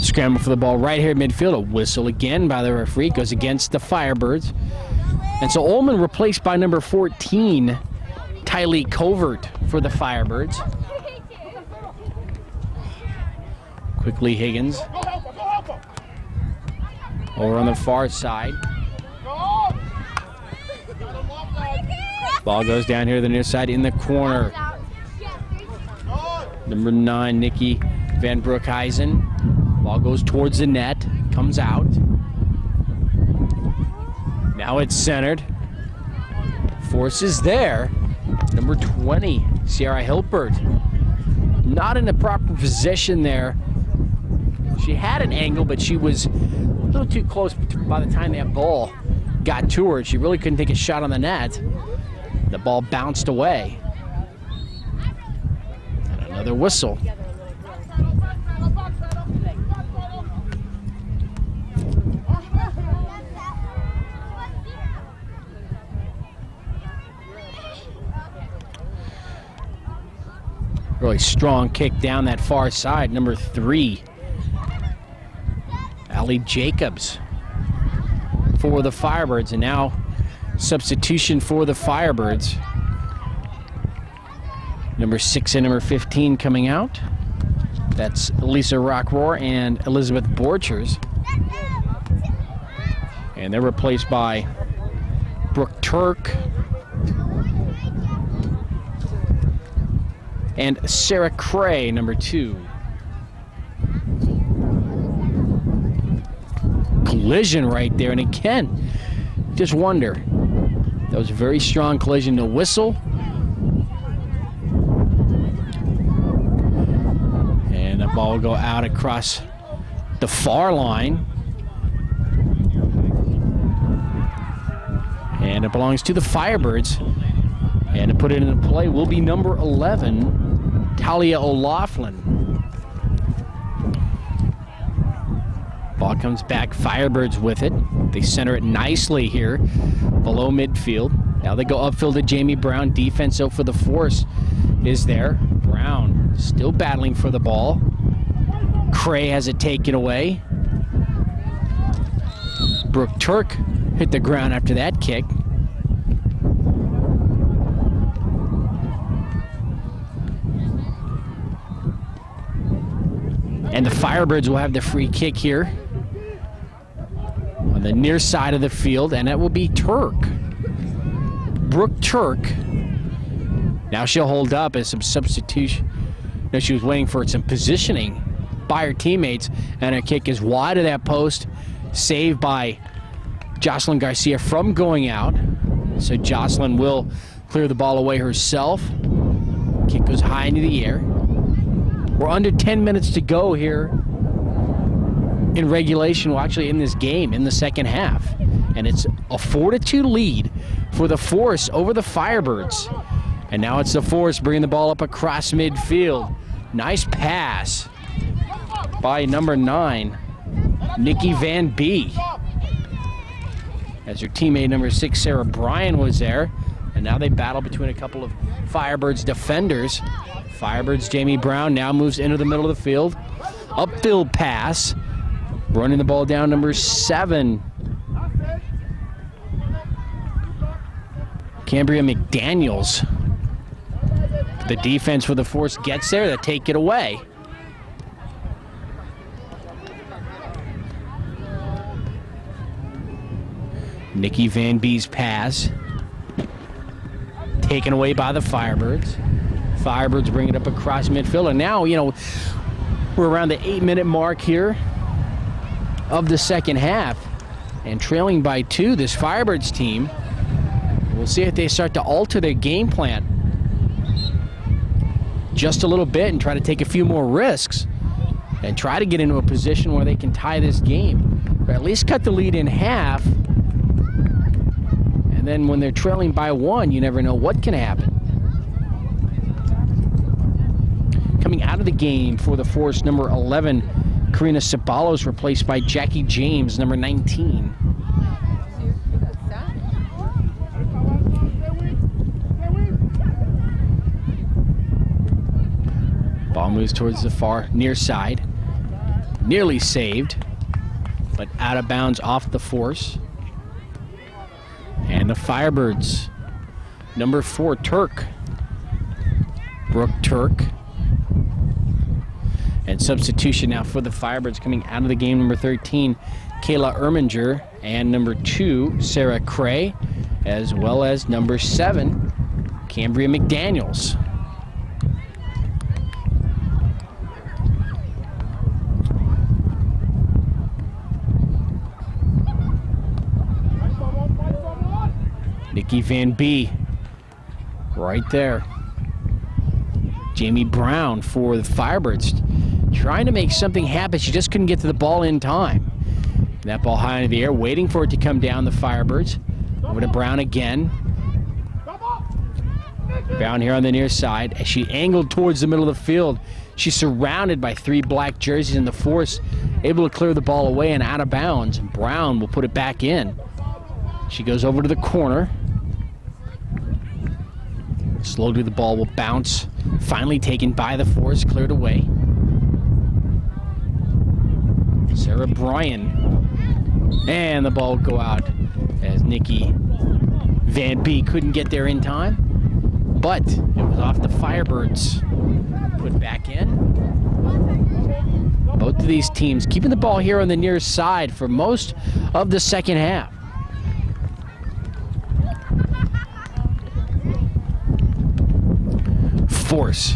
Scramble for the ball right here at midfield. A whistle again by the referee. Goes against the Firebirds. And so Ullman replaced by number 14, Tylee Covert for the Firebirds. Quickly Higgins. Over on the far side. Ball goes down here to the near side in the corner. Number 9, Nikki Van Broekhuizen. Ball goes towards the net, comes out. Now it's centered. Force is there. Number 20, Sierra Hilpert. Not in the proper position there. She had an angle, but she was a little too close by the time that ball got to her. She really couldn't take a shot on the net. The ball bounced away. And another whistle. Really strong kick down that far side. Number 3, Allie Jacobs for the Firebirds. And now substitution for the Firebirds. Number 6 and number 15 coming out. That's Lisa Rockroar and Elizabeth Borchers. And they're replaced by Brooke Turk and Sarah Cray, number 2. Collision right there, and again, just wonder. That was a very strong collision. No whistle. And the ball will go out across the far line. And it belongs to the Firebirds. And to put it into play will be number 11, Talia O'Laughlin. Ball comes back, Firebirds with it. They center it nicely here below midfield. Now they go upfield to Jamie Brown. Defense out for the Force is there. Brown still battling for the ball. Cray has it taken away. Brooke Turk hit the ground after that kick. And the Firebirds will have the free kick here on the near side of the field, and that will be Turk. Brooke Turk. Now she'll hold up as some substitution. No, she was waiting for some positioning by her teammates, and her kick is wide of that post, saved by Jocelyn Garcia from going out. So Jocelyn will clear the ball away herself. Kick goes high into the air. We're under 10 minutes to go here in regulation, well, actually in this game, in the second half. And it's a 4-2 lead for the Force over the Firebirds. And now it's the Force bringing the ball up across midfield. Nice pass by number 9, Nikki Van Bee. As her teammate number 6, Sarah Bryan, was there. And now they battle between a couple of Firebirds defenders. Firebirds Jamie Brown now moves into the middle of the field. Upfield pass. Running the ball down, number 7. Cambria McDaniels. The defense for the Force gets there. They take it away. Nikki Van Bee's pass. Taken away by the Firebirds. Firebirds bring it up across midfield. And now, you know, we're around the 8-minute mark here of the second half. And trailing by 2, this Firebirds team. We'll see if they start to alter their game plan just a little bit and try to take a few more risks and try to get into a position where they can tie this game. Or at least cut the lead in half. And then when they're trailing by 1, you never know what can happen. Coming out of the game for the Force, number 11, Karina Ceballos, replaced by Jackie James, number 19. Ball moves towards the far near side. Nearly saved, but out of bounds off the Force. And the Firebirds, number 4, Turk. Brooke Turk. And substitution now for the Firebirds coming out of the game, number 13, Kayla Erminger, and number 2, Sarah Cray, as well as number 7, Cambria McDaniels. Nikki Van Bee, right there. Jamie Brown for the Firebirds, trying to make something happen. She just couldn't get to the ball in time. And that ball high in the air, waiting for it to come down, the Firebirds. Over to Brown again. Brown here on the near side. As she angled towards the middle of the field, she's surrounded by 3 black jerseys in the Force, able to clear the ball away and out of bounds. Brown will put it back in. She goes over to the corner. Slowly the ball will bounce. Finally taken by the Force, cleared away. Sarah Bryan. And the ball will go out as Nikki Van Bee couldn't get there in time. But it was off the Firebirds. Put back in. Both of these teams keeping the ball here on the near side for most of the second half. Force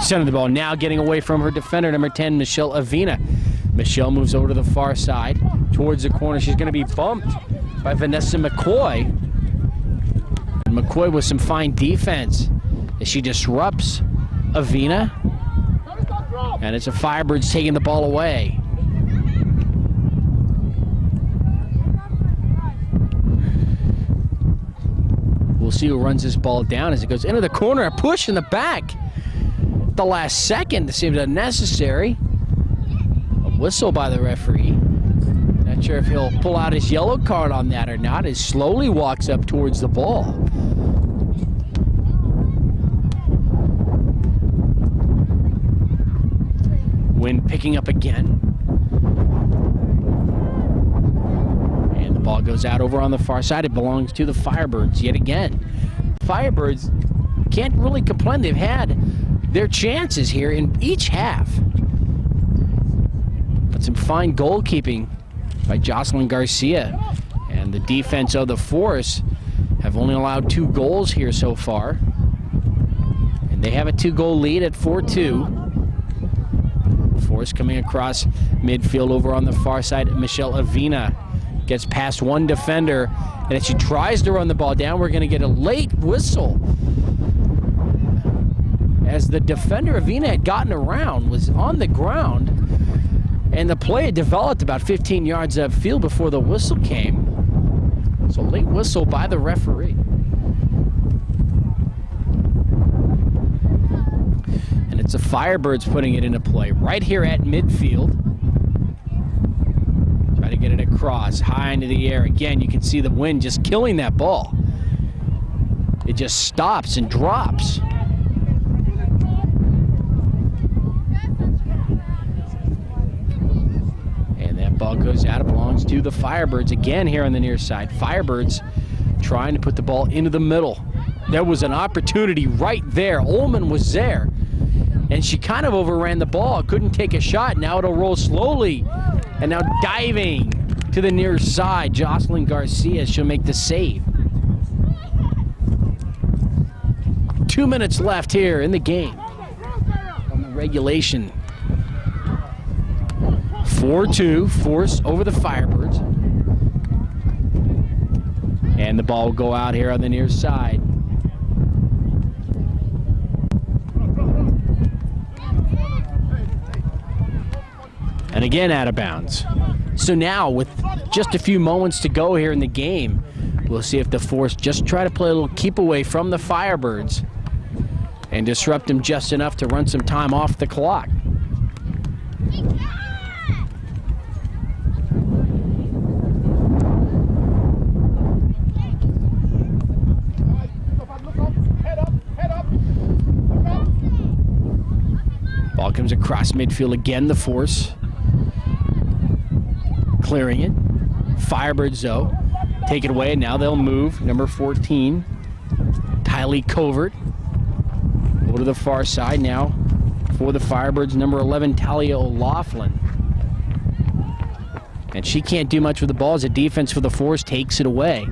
centering the ball, now getting away from her defender, number 10, Michelle Avina. Michelle moves over to the far side towards the corner. She's going to be bumped by Vanessa McCoy. And McCoy with some fine defense as she disrupts Avina. And it's the Firebirds taking the ball away. We'll see who runs this ball down as it goes into the corner. A push in the back. The last second seemed unnecessary. A whistle by the referee. Not sure if he'll pull out his yellow card on that or not. He slowly walks up towards the ball. Wind picking up again. And the ball goes out over on the far side. It belongs to the Firebirds yet again. Firebirds can't really complain. They've had their chances here in each half. But some fine goalkeeping by Jocelyn Garcia. And the defense of the Force have only allowed 2 goals here so far. And they have a 2-goal lead at 4-2. Force coming across midfield over on the far side. Michelle Avina gets past one defender, and as she tries to run the ball down, we're going to get a late whistle. As the defender, Avina, had gotten around, was on the ground, and the play had developed about 15 yards upfield before the whistle came. So late whistle by the referee. And it's the Firebirds putting it into play right here at midfield. Try to get it across, high into the air. Again, you can see the wind just killing that ball. It just stops and drops. And that ball goes out. It belongs to the Firebirds again here on the near side. Firebirds trying to put the ball into the middle. There was an opportunity right there. Ullman was there, and she kind of overran the ball. Couldn't take a shot. Now it'll roll slowly. And now diving to the near side, Jocelyn Garcia. She'll make the save. 2 minutes left here in the game on the regulation. 4-2, Force over the Firebirds. And the ball will go out here on the near side. And again out of bounds. So now with just a few moments to go here in the game, we'll see if the Force just try to play a little keep away from the Firebirds and disrupt them just enough to run some time off the clock. Ball comes across midfield again, the Force clearing it. Firebirds, though, take it away, and now they'll move. Number 14, Tylee Covert, over to the far side now for the Firebirds. Number 11, Talia O'Laughlin. And she can't do much with the ball as the defense for the Force takes it away.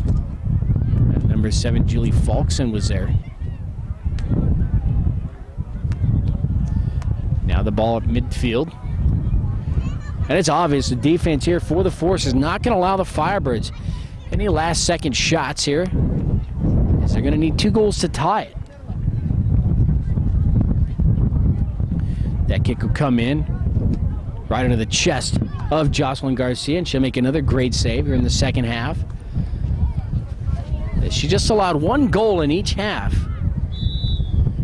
And number 7, Julie Falkson was there. Now the ball at midfield. And it's obvious the defense here for the Force is not going to allow the Firebirds any last-second shots here, as they're going to need 2 goals to tie it. That kick will come in right into the chest of Jocelyn Garcia, and she'll make another great save here in the second half. She just allowed 1 goal in each half.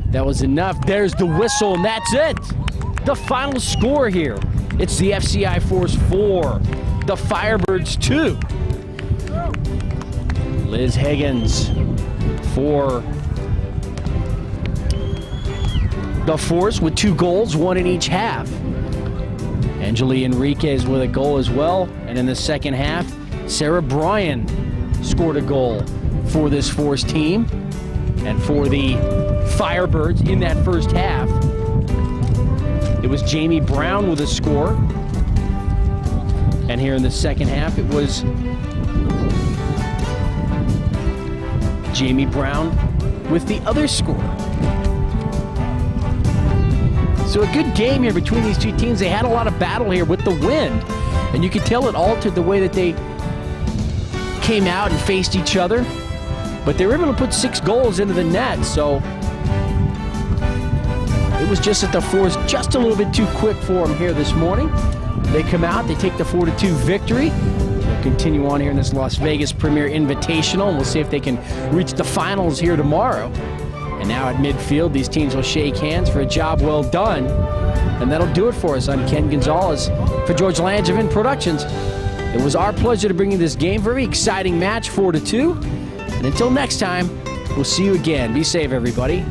That was enough. There's the whistle, and that's it. The final score here. It's the FCI Force 4, the Firebirds 2. Liz Higgins for the Force with 2 goals, 1 in each half. Angeli Enriquez with a goal as well. And in the second half, Sarah Bryan scored a goal for this Force team. And for the Firebirds in that first half, it was Jamie Brown with a score. And here in the second half, it was Jamie Brown with the other score. So a good game here between these two teams. They had a lot of battle here with the wind, and you could tell it altered the way that they came out and faced each other. But they were able to put 6 goals into the net, so it was just that the Force just a little bit too quick for them here this morning. They come out, they take the 4-2 victory. They'll continue on here in this Las Vegas Premier Invitational, and we'll see if they can reach the finals here tomorrow. And now at midfield, these teams will shake hands for a job well done. And that'll do it for us. I'm Ken Gonzalez for George Langevin Productions. It was our pleasure to bring you this game. Very exciting match, 4-2. And until next time, we'll see you again. Be safe, everybody.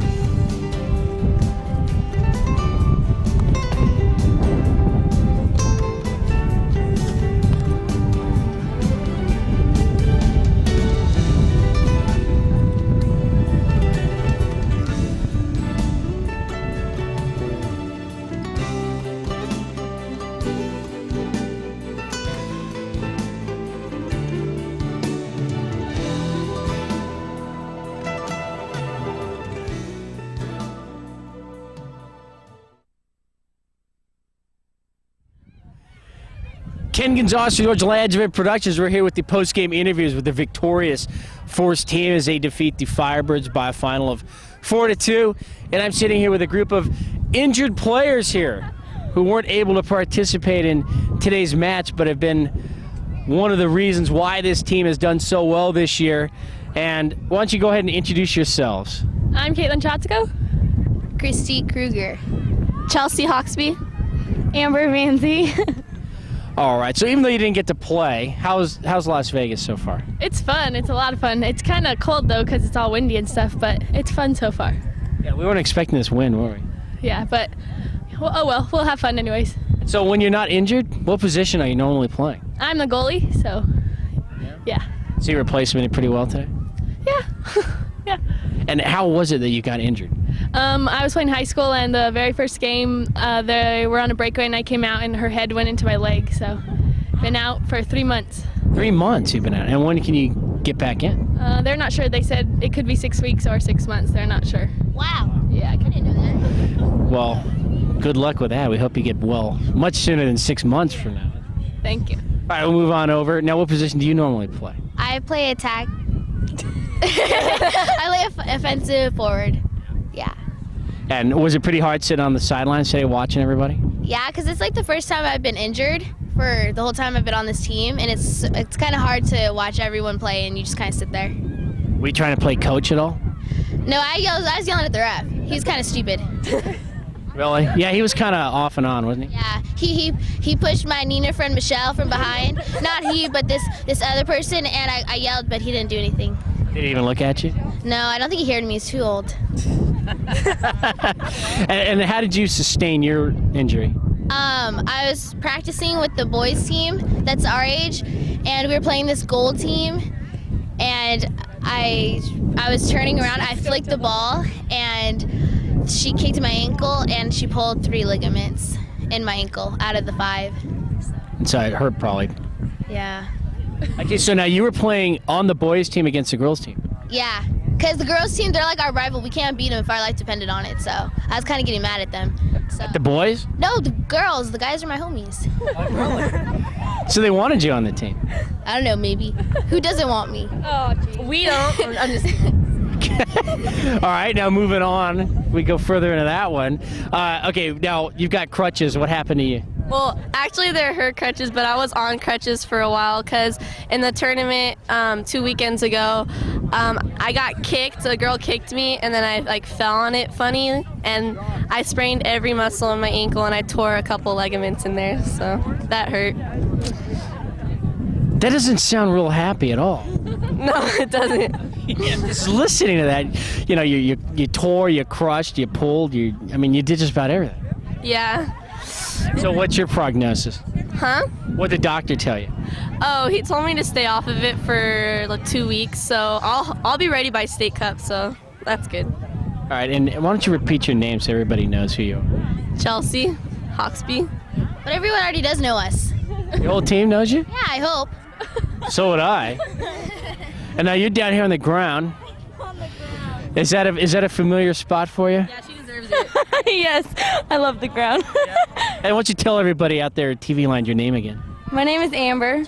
Ken Gonzalez, George Ladjevit Productions. We're here with the post-game interviews with the victorious Force team as they defeat the Firebirds by a final of 4-2. And I'm sitting here with a group of injured players here who weren't able to participate in today's match, but have been one of the reasons why this team has done so well this year. And why don't you go ahead and introduce yourselves? I'm Caitlin Chatsko. Christy Kruger. Chelsea Hawksby. Amber Manzi. All right, so even though you didn't get to play, how's Las Vegas so far? It's fun. It's a lot of fun. It's kind of cold, though, because it's all windy and stuff, but it's fun so far. Yeah, we weren't expecting this win, were we? Yeah, but, well, oh well, we'll have fun anyways. So when you're not injured, what position are you normally playing? I'm the goalie, so, yeah. So you replaced me pretty well today? Yeah. Yeah. And how was it that you got injured? I was playing high school, and the very first game, they were on a breakaway, and I came out, and her head went into my leg, so been out for 3 months. 3 months you've been out. And when can you get back in? They're not sure. They said it could be 6 weeks or 6 months. They're not sure. Wow. Yeah, I didn't know that. Well, good luck with that. We hope you get well much sooner than 6 months from now. Thank you. All right, we'll move on over. Now, what position do you normally play? I play attack. I play offensive forward. Yeah. And was it pretty hard sitting on the sidelines today watching everybody? Yeah, because it's like the first time I've been injured for the whole time I've been on this team, and it's kind of hard to watch everyone play, and you just kind of sit there. Were you trying to play coach at all? No, I was yelling at the ref. He was kind of stupid. Really? Yeah, he was kind of off and on, wasn't he? Yeah, he pushed my Nina friend Michelle from behind. Not he, but this other person, and I yelled, but he didn't do anything. Did he even look at you? No, I don't think he heard me. He's too old. And how did you sustain your injury? I was practicing with the boys team that's our age, and we were playing this gold team, and I was turning around, I flicked the ball, and she kicked my ankle, and she pulled 3 ligaments in my ankle out of the 5. So it hurt probably. Yeah. Okay, so now you were playing on the boys team against the girls team. Yeah, because the girls team, they're like our rival. We can't beat them if our life depended on it, so I was kind of getting mad at them. So. The boys? No, the girls. The guys are my homies. So they wanted you on the team. I don't know, maybe. Who doesn't want me? Oh, geez. We don't. I'm just kidding. All right, now moving on. We go further into that one. Okay, now you've got crutches. What happened to you? Well, actually, they're her crutches, but I was on crutches for a while because in the tournament 2 weekends ago, I got kicked. A girl kicked me, and then I fell on it funny, and I sprained every muscle in my ankle, and I tore a couple ligaments in there, so that hurt. That doesn't sound real happy at all. No, it doesn't. Just listening to that, you know, you tore, you crushed, you pulled, you did just about everything. Yeah. So what's your prognosis? Huh? What did the doctor tell you? Oh, he told me to stay off of it for 2 weeks, so I'll be ready by state cup, so that's good. All right, and why don't you repeat your name so everybody knows who you are? Chelsea Hawksby. But everyone already does know us. The whole team knows you? Yeah, I hope. So would I. And now you're down here on the ground. Is that a familiar spot for you? Yeah, she deserves it. Yes, I love the ground. And why don't you tell everybody out there at TV Line your name again? My name is Amber.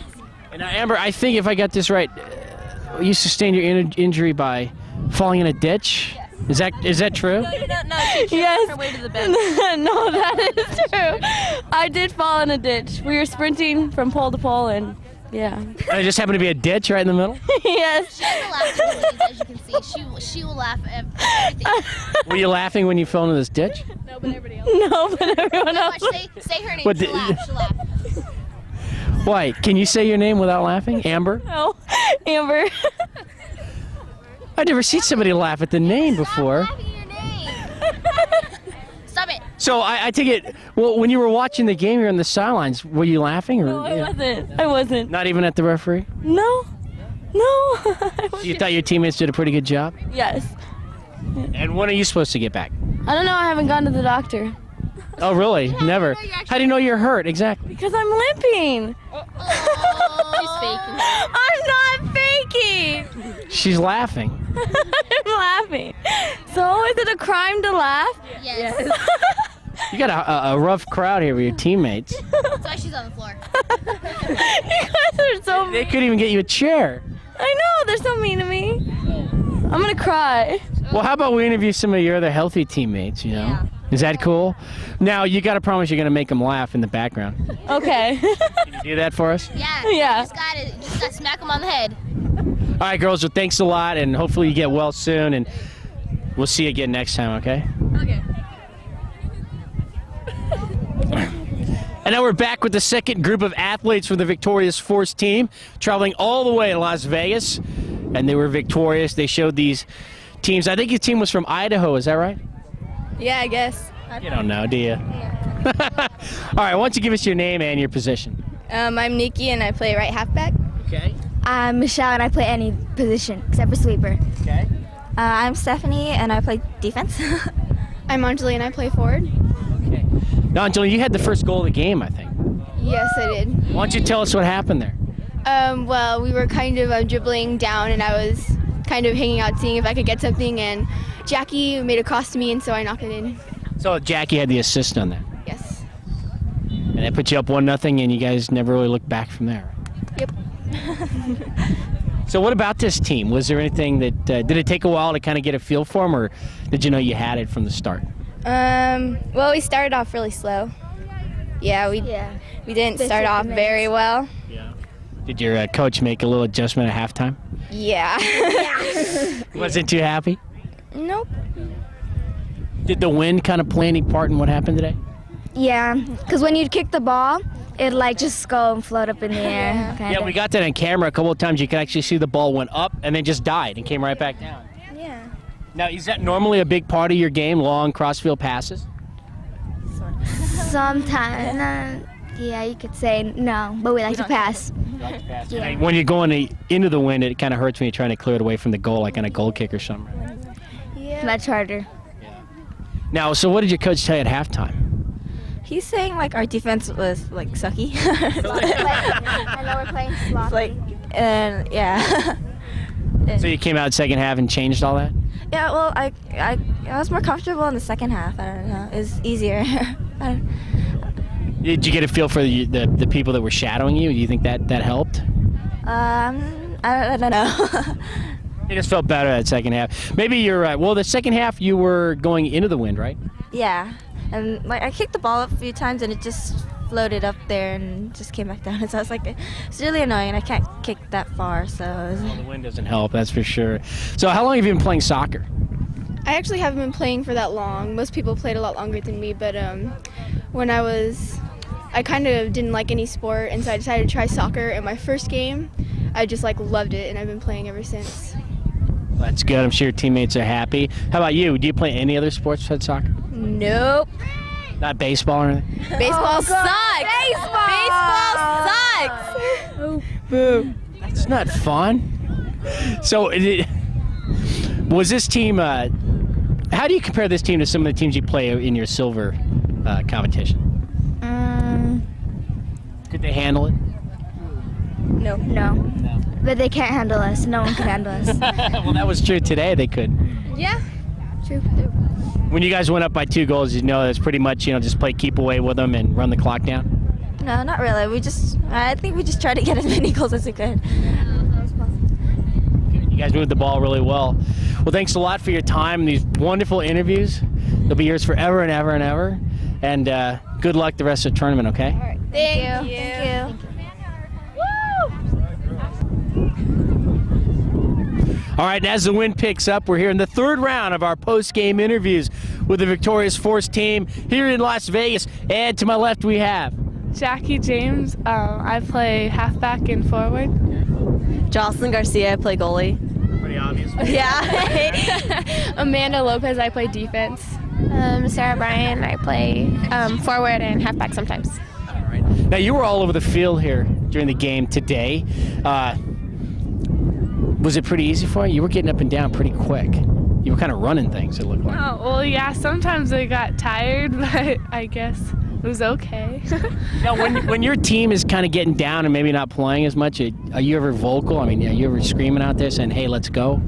And now, Amber, I think if I got this right, you sustained your injury by falling in a ditch. Is that true? No, Yes. her way to the bed. No, that is true. I did fall in a ditch. We were sprinting from pole to pole, and yeah. And it just happened to be a ditch right in the middle? Yes. She has a laugh at the as you can see. She will laugh at everything. Were you laughing when you fell into this ditch? No, but everybody else. No, but everyone No, else. say her name. What She'll the- laugh. She'll laugh. Why? Can you say your name without laughing? Amber? No, Amber. I've never seen somebody laugh at the name before. Stop laughing at your name. Stop it. So I take it, well, when you were watching the game here on the sidelines, were you laughing? Or, No, I wasn't. I wasn't. Not even at the referee? No. No. You thought your teammates did a pretty good job? Yes. And when are you supposed to get back? I don't know. I haven't gone to the doctor. Oh, really? Never. know you're actually- How do you know you're hurt? Exactly. Because I'm limping. She's faking. I'm not faking. She's laughing. I'm laughing. So is it a crime to laugh? Yes. You got a rough crowd here with your teammates. That's why she's on the floor. You guys are so They couldn't even get you a chair. I know, they're so mean to me. I'm gonna cry. Well, how about we interview some of your other healthy teammates, you know? Yeah. Is that cool? Now, you got to promise you're going to make them laugh in the background. Okay. Can you do that for us? Yeah. Yeah. You just gotta smack them on the head. All right, girls, well, thanks a lot, and hopefully you get well soon, and we'll see you again next time, okay? Okay. And now we're back with the second group of athletes from the Victorious Force team, traveling all the way to Las Vegas, and they were victorious. They showed these teams. I think your team was from Idaho, is that right? Yeah, I guess. You don't know, do you? All right, why don't you give us your name and your position? I'm Nikki and I play right halfback. Okay. I'm Michelle and I play any position except for sweeper. Okay. I'm Stephanie and I play defense. I'm Anjali and I play forward. Okay. Now, Anjali, you had the first goal of the game, I think. Yes, I did. Why don't you tell us what happened there? Well, we were kind of dribbling down, and I was kind of hanging out, seeing if I could get something, and Jackie made a cross to me, and so I knocked it in. So Jackie had the assist on that. Yes. And that put you up 1-0, and you guys never really looked back from there. Yep. So what about this team? Was there anything that, did it take a while to kind of get a feel for them, or did you know you had it from the start? Well, we started off really slow. Yeah, we didn't start off very well. Yeah. Did your coach make a little adjustment at halftime? Yeah. Wasn't too happy? Nope. Did the wind kind of play any part in what happened today? Yeah, because when you kick the ball, it'd like just go and float up in the air. Kinda. Yeah, we got that on camera a couple of times. You could actually see the ball went up and then just died and came right back down. Yeah. Now, is that normally a big part of your game, long crossfield passes? Sometimes, yeah, you could say no, but we like to pass. Yeah. When you're going into the wind, it kind of hurts when you're trying to clear it away from the goal, like on a goal kick or something. Yeah. Much harder. Now, so what did your coach tell you at halftime? He's saying like our defense was like sucky. I know we're playing sloppy. like, and yeah. So you came out second half and changed all that? Yeah, well, I was more comfortable in the second half. I don't know. It was easier. Did you get a feel for the people that were shadowing you? Do you think that helped? I don't know. You just felt better that second half. Maybe you're right. Well, the second half you were going into the wind, right? Yeah, and like I kicked the ball up a few times and it just floated up there and just came back down. And so I was like, it's really annoying and I can't kick that far. So Well, the wind doesn't help, that's for sure. So how long have you been playing soccer? I actually haven't been playing for that long. Most people played a lot longer than me, but when I kind of didn't like any sport, and so I decided to try soccer. In my first game, I just like loved it, and I've been playing ever since. That's good. I'm sure your teammates are happy. How about you? Do you play any other sports besides soccer? nope. Not baseball or anything? Baseball sucks. Baseball sucks. Oh, Boo. That's not fun. So, was this team, how do you compare this team to some of the teams you play in your silver competition? Could they handle it? No. no. But they can't handle us. No one can handle us. Well, that was true today. They could. Yeah. True. When you guys went up by 2 goals, you know that's pretty much, just play keep away with them and run the clock down? No, not really. I think we just tried to get as many goals as we could. You guys moved the ball really well. Well, thanks a lot for your time, these wonderful interviews. They'll be yours forever and ever and ever. And good luck the rest of the tournament, okay? Thank you. Thank you. All right, and as the wind picks up, we're here in the 3rd round of our post-game interviews with the Victorious Force team here in Las Vegas. And to my left, we have Jackie James. I play halfback and forward. Jocelyn Garcia, I play goalie. pretty obvious. Yeah. Amanda Lopez, I play defense. Sarah Bryan, I play forward and halfback sometimes. All right. Now you were all over the field here during the game today. Was it pretty easy for you? You were getting up and down pretty quick. You were kind of running things, it looked like. Oh, well, yeah, sometimes I got tired, but I guess it was okay. Now, when your team is kind of getting down and maybe not playing as much, are you ever vocal? I mean, are you ever screaming out there saying, hey, let's go?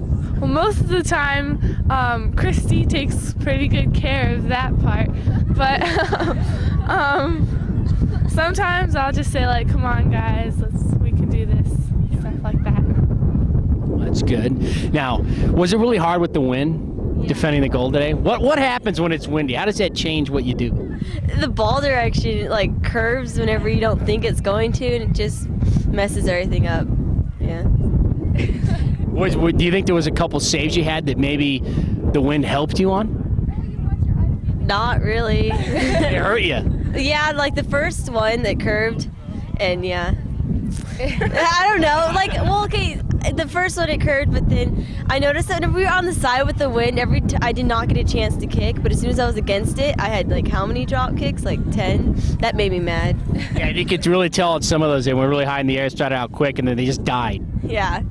Well, most of the time, Christy takes pretty good care of that part. But sometimes I'll just say like, "Come on, guys, we can do this," stuff like that. That's good. Now, was it really hard with the wind? Defending the goal today? What happens when it's windy? How does that change what you do? The ball direction like curves whenever you don't think it's going to, and it just messes everything up. Yeah. Do you think there was a couple saves you had that maybe the wind helped you on? Not really. It hurt you. Yeah, like the first one that curved, and yeah. I don't know. Like, well, okay, the first one it curved, but then I noticed that whenever we were on the side with the wind, I did not get a chance to kick, but as soon as I was against it, I had like how many drop kicks? Like 10. That made me mad. Yeah, you could really tell at some of those they went really high in the air, started out quick, and then they just died. Yeah,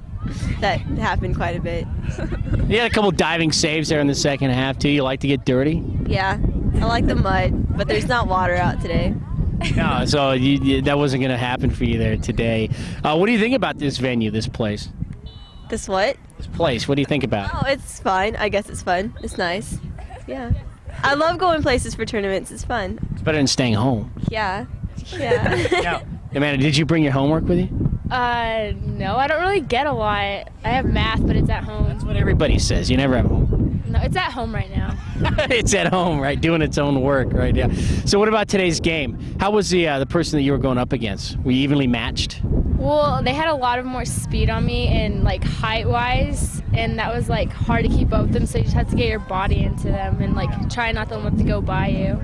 that happened quite a bit. You had a couple diving saves there in the second half too. You like to get dirty? Yeah, I like the mud, but there's not water out today. No, so that wasn't going to happen for you there today. What do you think about this venue, this place? This what? This place, what do you think about it? Oh, it's fine. I guess it's fun. It's nice. Yeah. I love going places for tournaments. It's fun. It's better than staying home. Yeah. Yeah. Now, Amanda, did you bring your homework with you? No, I don't really get a lot. I have math, but it's at home. That's what everybody says. You never have homework. No, it's at home right now. It's at home, right? Doing its own work, right? Yeah. So what about today's game? How was the person that you were going up against? Were you evenly matched? Well, they had a lot of more speed on me and like height-wise, and that was like hard to keep up with them. So you just have to get your body into them and like try not to let them go by you.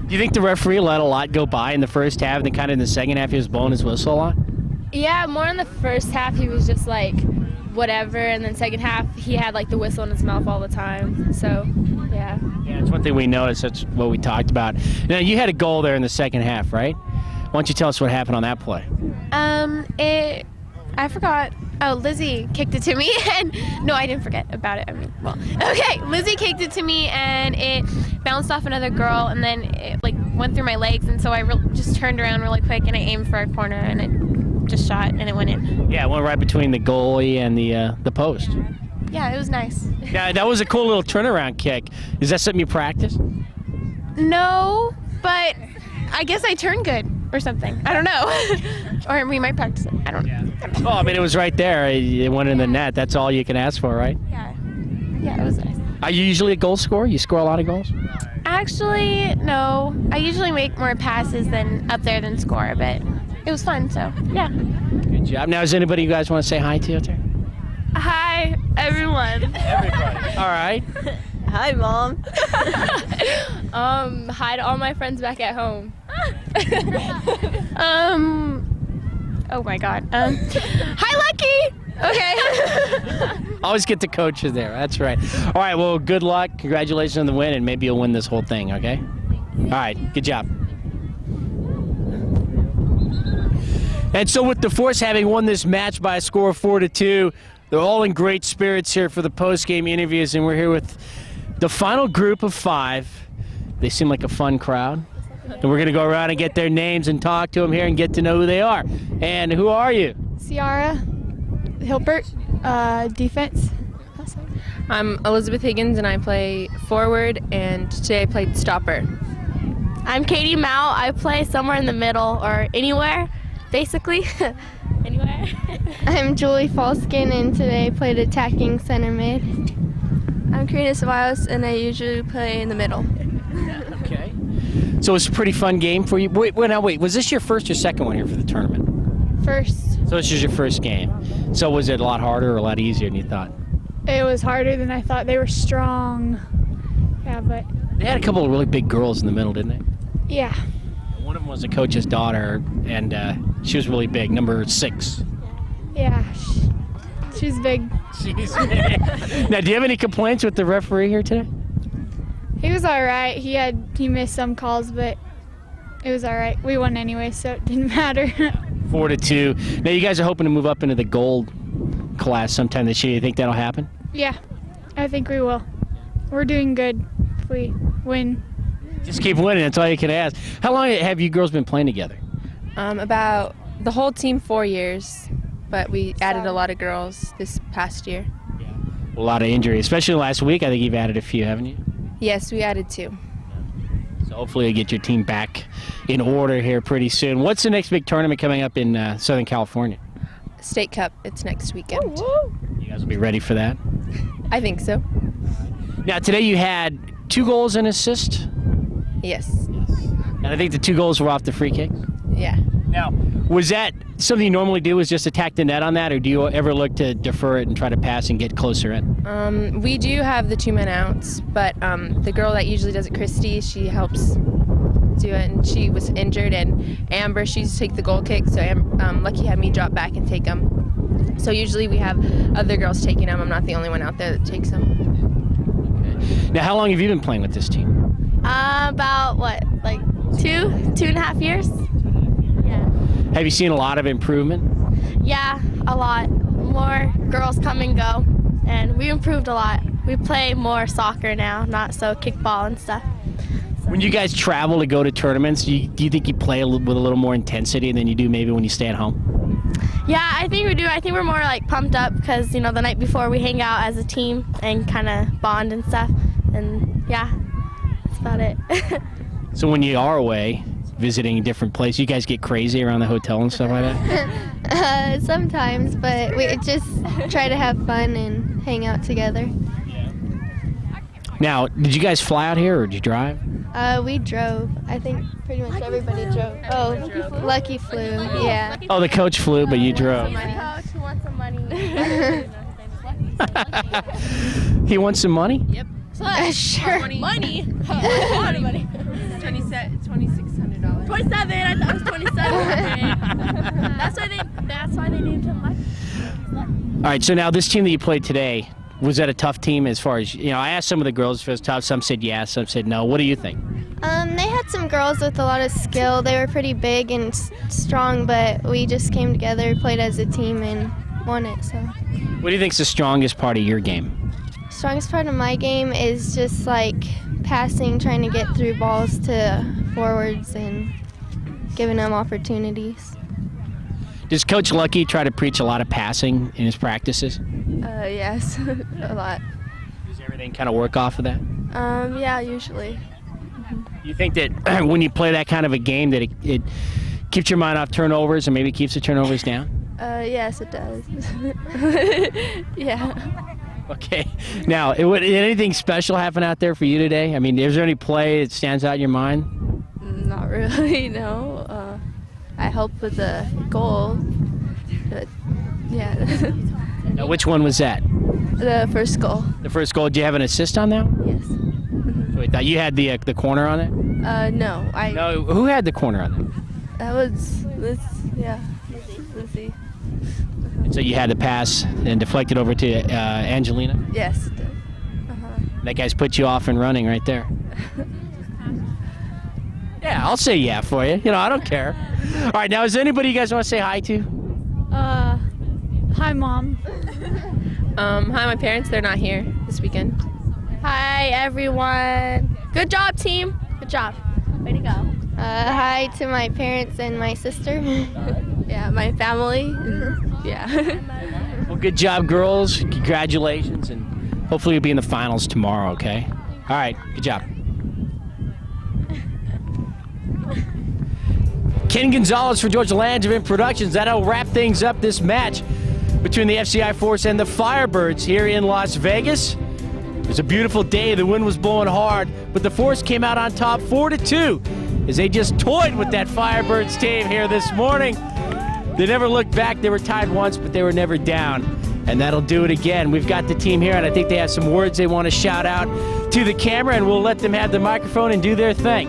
Do you think the referee let a lot go by in the first half, and then kind of in the second half he was blowing his whistle a lot? Yeah, more in the first half he was just like whatever, and then second half he had like the whistle in his mouth all the time. So yeah. Yeah, it's one thing we noticed. That's what we talked about. Now you had a goal there in the second half, right? Why don't you tell us what happened on that play? I forgot. Oh, Lizzie kicked it to me, and no, I didn't forget about it. I mean, well, okay, Lizzie kicked it to me, and it bounced off another girl, and then it like went through my legs, and so I just turned around really quick, and I aimed for a corner, and it just shot, and it went in. Yeah, it went right between the goalie and the post. Yeah, it was nice. Yeah, that was a cool little turnaround kick. Is that something you practice? No, but I guess I turned good or something. I don't know. Or we might practice it. I don't know. Oh, I mean, it was right there. It went in the net. That's all you can ask for, right? Yeah. Yeah, it was nice. Are you usually a goal scorer? You score a lot of goals? Actually, no. I usually make more passes than up there than score, but it was fun, so yeah. Good job. Now, is anybody you guys want to say hi to out there? Hi, everyone. Everybody. All right. Hi, Mom. Hi to all my friends back at home. Oh my God. Hi, Lucky. Okay. Always get the coaches there. That's right. All right. Well, good luck. Congratulations on the win, and maybe you'll win this whole thing. Okay. All right. Good job. And so, with the Force having won this match by a score of 4-2, they're all in great spirits here for the post-game interviews, and we're here with the final group of 5. They seem like a fun crowd. And we're going to go around and get their names and talk to them here and get to know who they are. And who are you? Ciara Hilbert, defense. I'm Elizabeth Higgins, and I play forward, and today I played stopper. I'm Katie Mao. I play somewhere in the middle or anywhere, basically. Anywhere. I'm Julie Falskin, and today I played attacking center mid. I'm Karina Ceballos, and I usually play in the middle. Okay. So it's a pretty fun game for you. Wait, was this your first or second one here for the tournament? First. So this is your first game. So was it a lot harder or a lot easier than you thought? It was harder than I thought. They were strong. Yeah, but They had a couple of really big girls in the middle, didn't they? yeah. One of them was a coach's daughter, and she was really big, number 6. Yeah. She's big. Now, do you have any complaints with the referee here today? He was all right. He missed some calls, but it was all right. We won anyway, so it didn't matter. 4-2. Now, you guys are hoping to move up into the gold class sometime this year. You think that'll happen? Yeah, I think we will. We're doing good if we win. Just keep winning. That's all you can ask. How long have you girls been playing together? About the whole team 4 years, but we added a lot of girls this past year. A lot of injury, especially last week. I think you've added a few, haven't you? Yes, we added 2. So hopefully you'll get your team back in order here pretty soon. What's the next big tournament coming up in Southern California? State Cup, it's next weekend. You guys will be ready for that? I think so. Now, today you had 2 goals and assist, Yes. and I think the 2 goals were off the free kick. Yeah. Now, was that something you normally do, is just attack the net on that, or do you ever look to defer it and try to pass and get closer in? We do have the 2-man outs, but the girl that usually does it, Christy, she helps do it, and she was injured, and Amber, she used to take the goal kick, so Lucky had me drop back and take them. So usually we have other girls taking them. I'm not the only one out there that takes them. Okay. Now, how long have you been playing with this team? About what, like 2.5 years? Yeah. Have you seen a lot of improvement? Yeah, a lot. More girls come and go, and we improved a lot. We play more soccer now, not so kickball and stuff. When you guys travel to go to tournaments, do you think you play with a little more intensity than you do maybe when you stay at home? Yeah, I think we do. I think we're more like pumped up because, you know, the night before we hang out as a team and kind of bond and stuff. And yeah, that's about it. So when you are away, visiting different places, you guys get crazy around the hotel and stuff like that? Sometimes, but we just try to have fun and hang out together. Now, did you guys fly out here or did you drive? We drove. I think pretty much everybody drove. Oh, Lucky flew. Yeah. Oh, the coach flew, but you drove. Coach who wants some money. He wants some money? Yep. Sure. Money? Money. $2,600. 27. I thought it was 27. That's why they named him Lucky. All right, so now this team that you played today, was that a tough team as far as, you know, I asked some of the girls if it was tough. Some said yes, some said no. What do you think? They had some girls with a lot of skill. They were pretty big and strong, but we just came together, played as a team, and won it. So. What do you think's the strongest part of your game? Strongest part of my game is just like passing, trying to get through balls to forwards and giving them opportunities. Does Coach Lucky try to preach a lot of passing in his practices? Yes, a lot. Does everything kind of work off of that? Yeah, usually. You think that when you play that kind of a game that it keeps your mind off turnovers and maybe keeps the turnovers down? Yes, it does. Yeah. Okay. Now, did anything special happen out there for you today? I mean, is there any play that stands out in your mind? Not really, no. I helped with the goal, but yeah. Now, which one was that? The first goal. The first goal. Did you have an assist on that one? Yes. So wait, you had the corner on it? No, No, who had the corner on it? That was Lizzie. And so you had the pass and deflected over to Angelina? Yes, it did. That guy's put you off and running right there. Yeah, I'll say yeah for you. You know, I don't care. All right, now is there anybody you guys want to say hi to? Hi, Mom. Hi, my parents. They're not here this weekend. Hi, everyone. Good job, team. Good job. Way to go. Hi to my parents and my sister. Yeah, my family. Yeah. Well, good job, girls. Congratulations, and hopefully you'll be in the finals tomorrow, okay? All right, good job. Ken Gonzalez for Georgia Langevin Productions. That'll wrap things up this match between the FCI Force and the Firebirds here in Las Vegas. It was a beautiful day. The wind was blowing hard, but the Force came out on top 4-2 as they just toyed with that Firebirds team here this morning. They never looked back. They were tied once, but they were never down. And that'll do it again. We've got the team here, and I think they have some words they want to shout out to the camera, and we'll let them have the microphone and do their thing.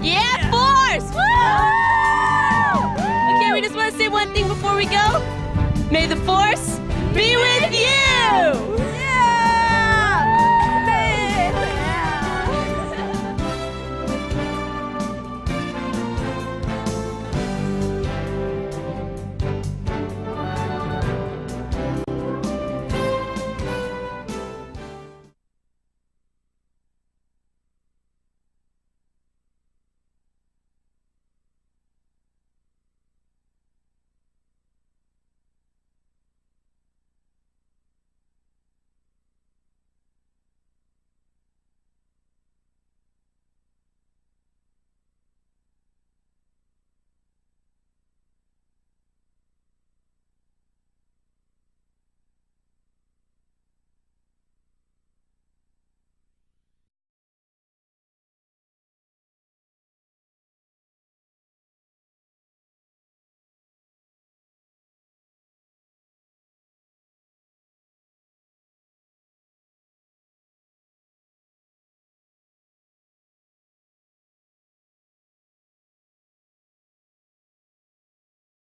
Yeah, Force! Woo! Okay, we just want to say one thing before we go. May the Force be with you!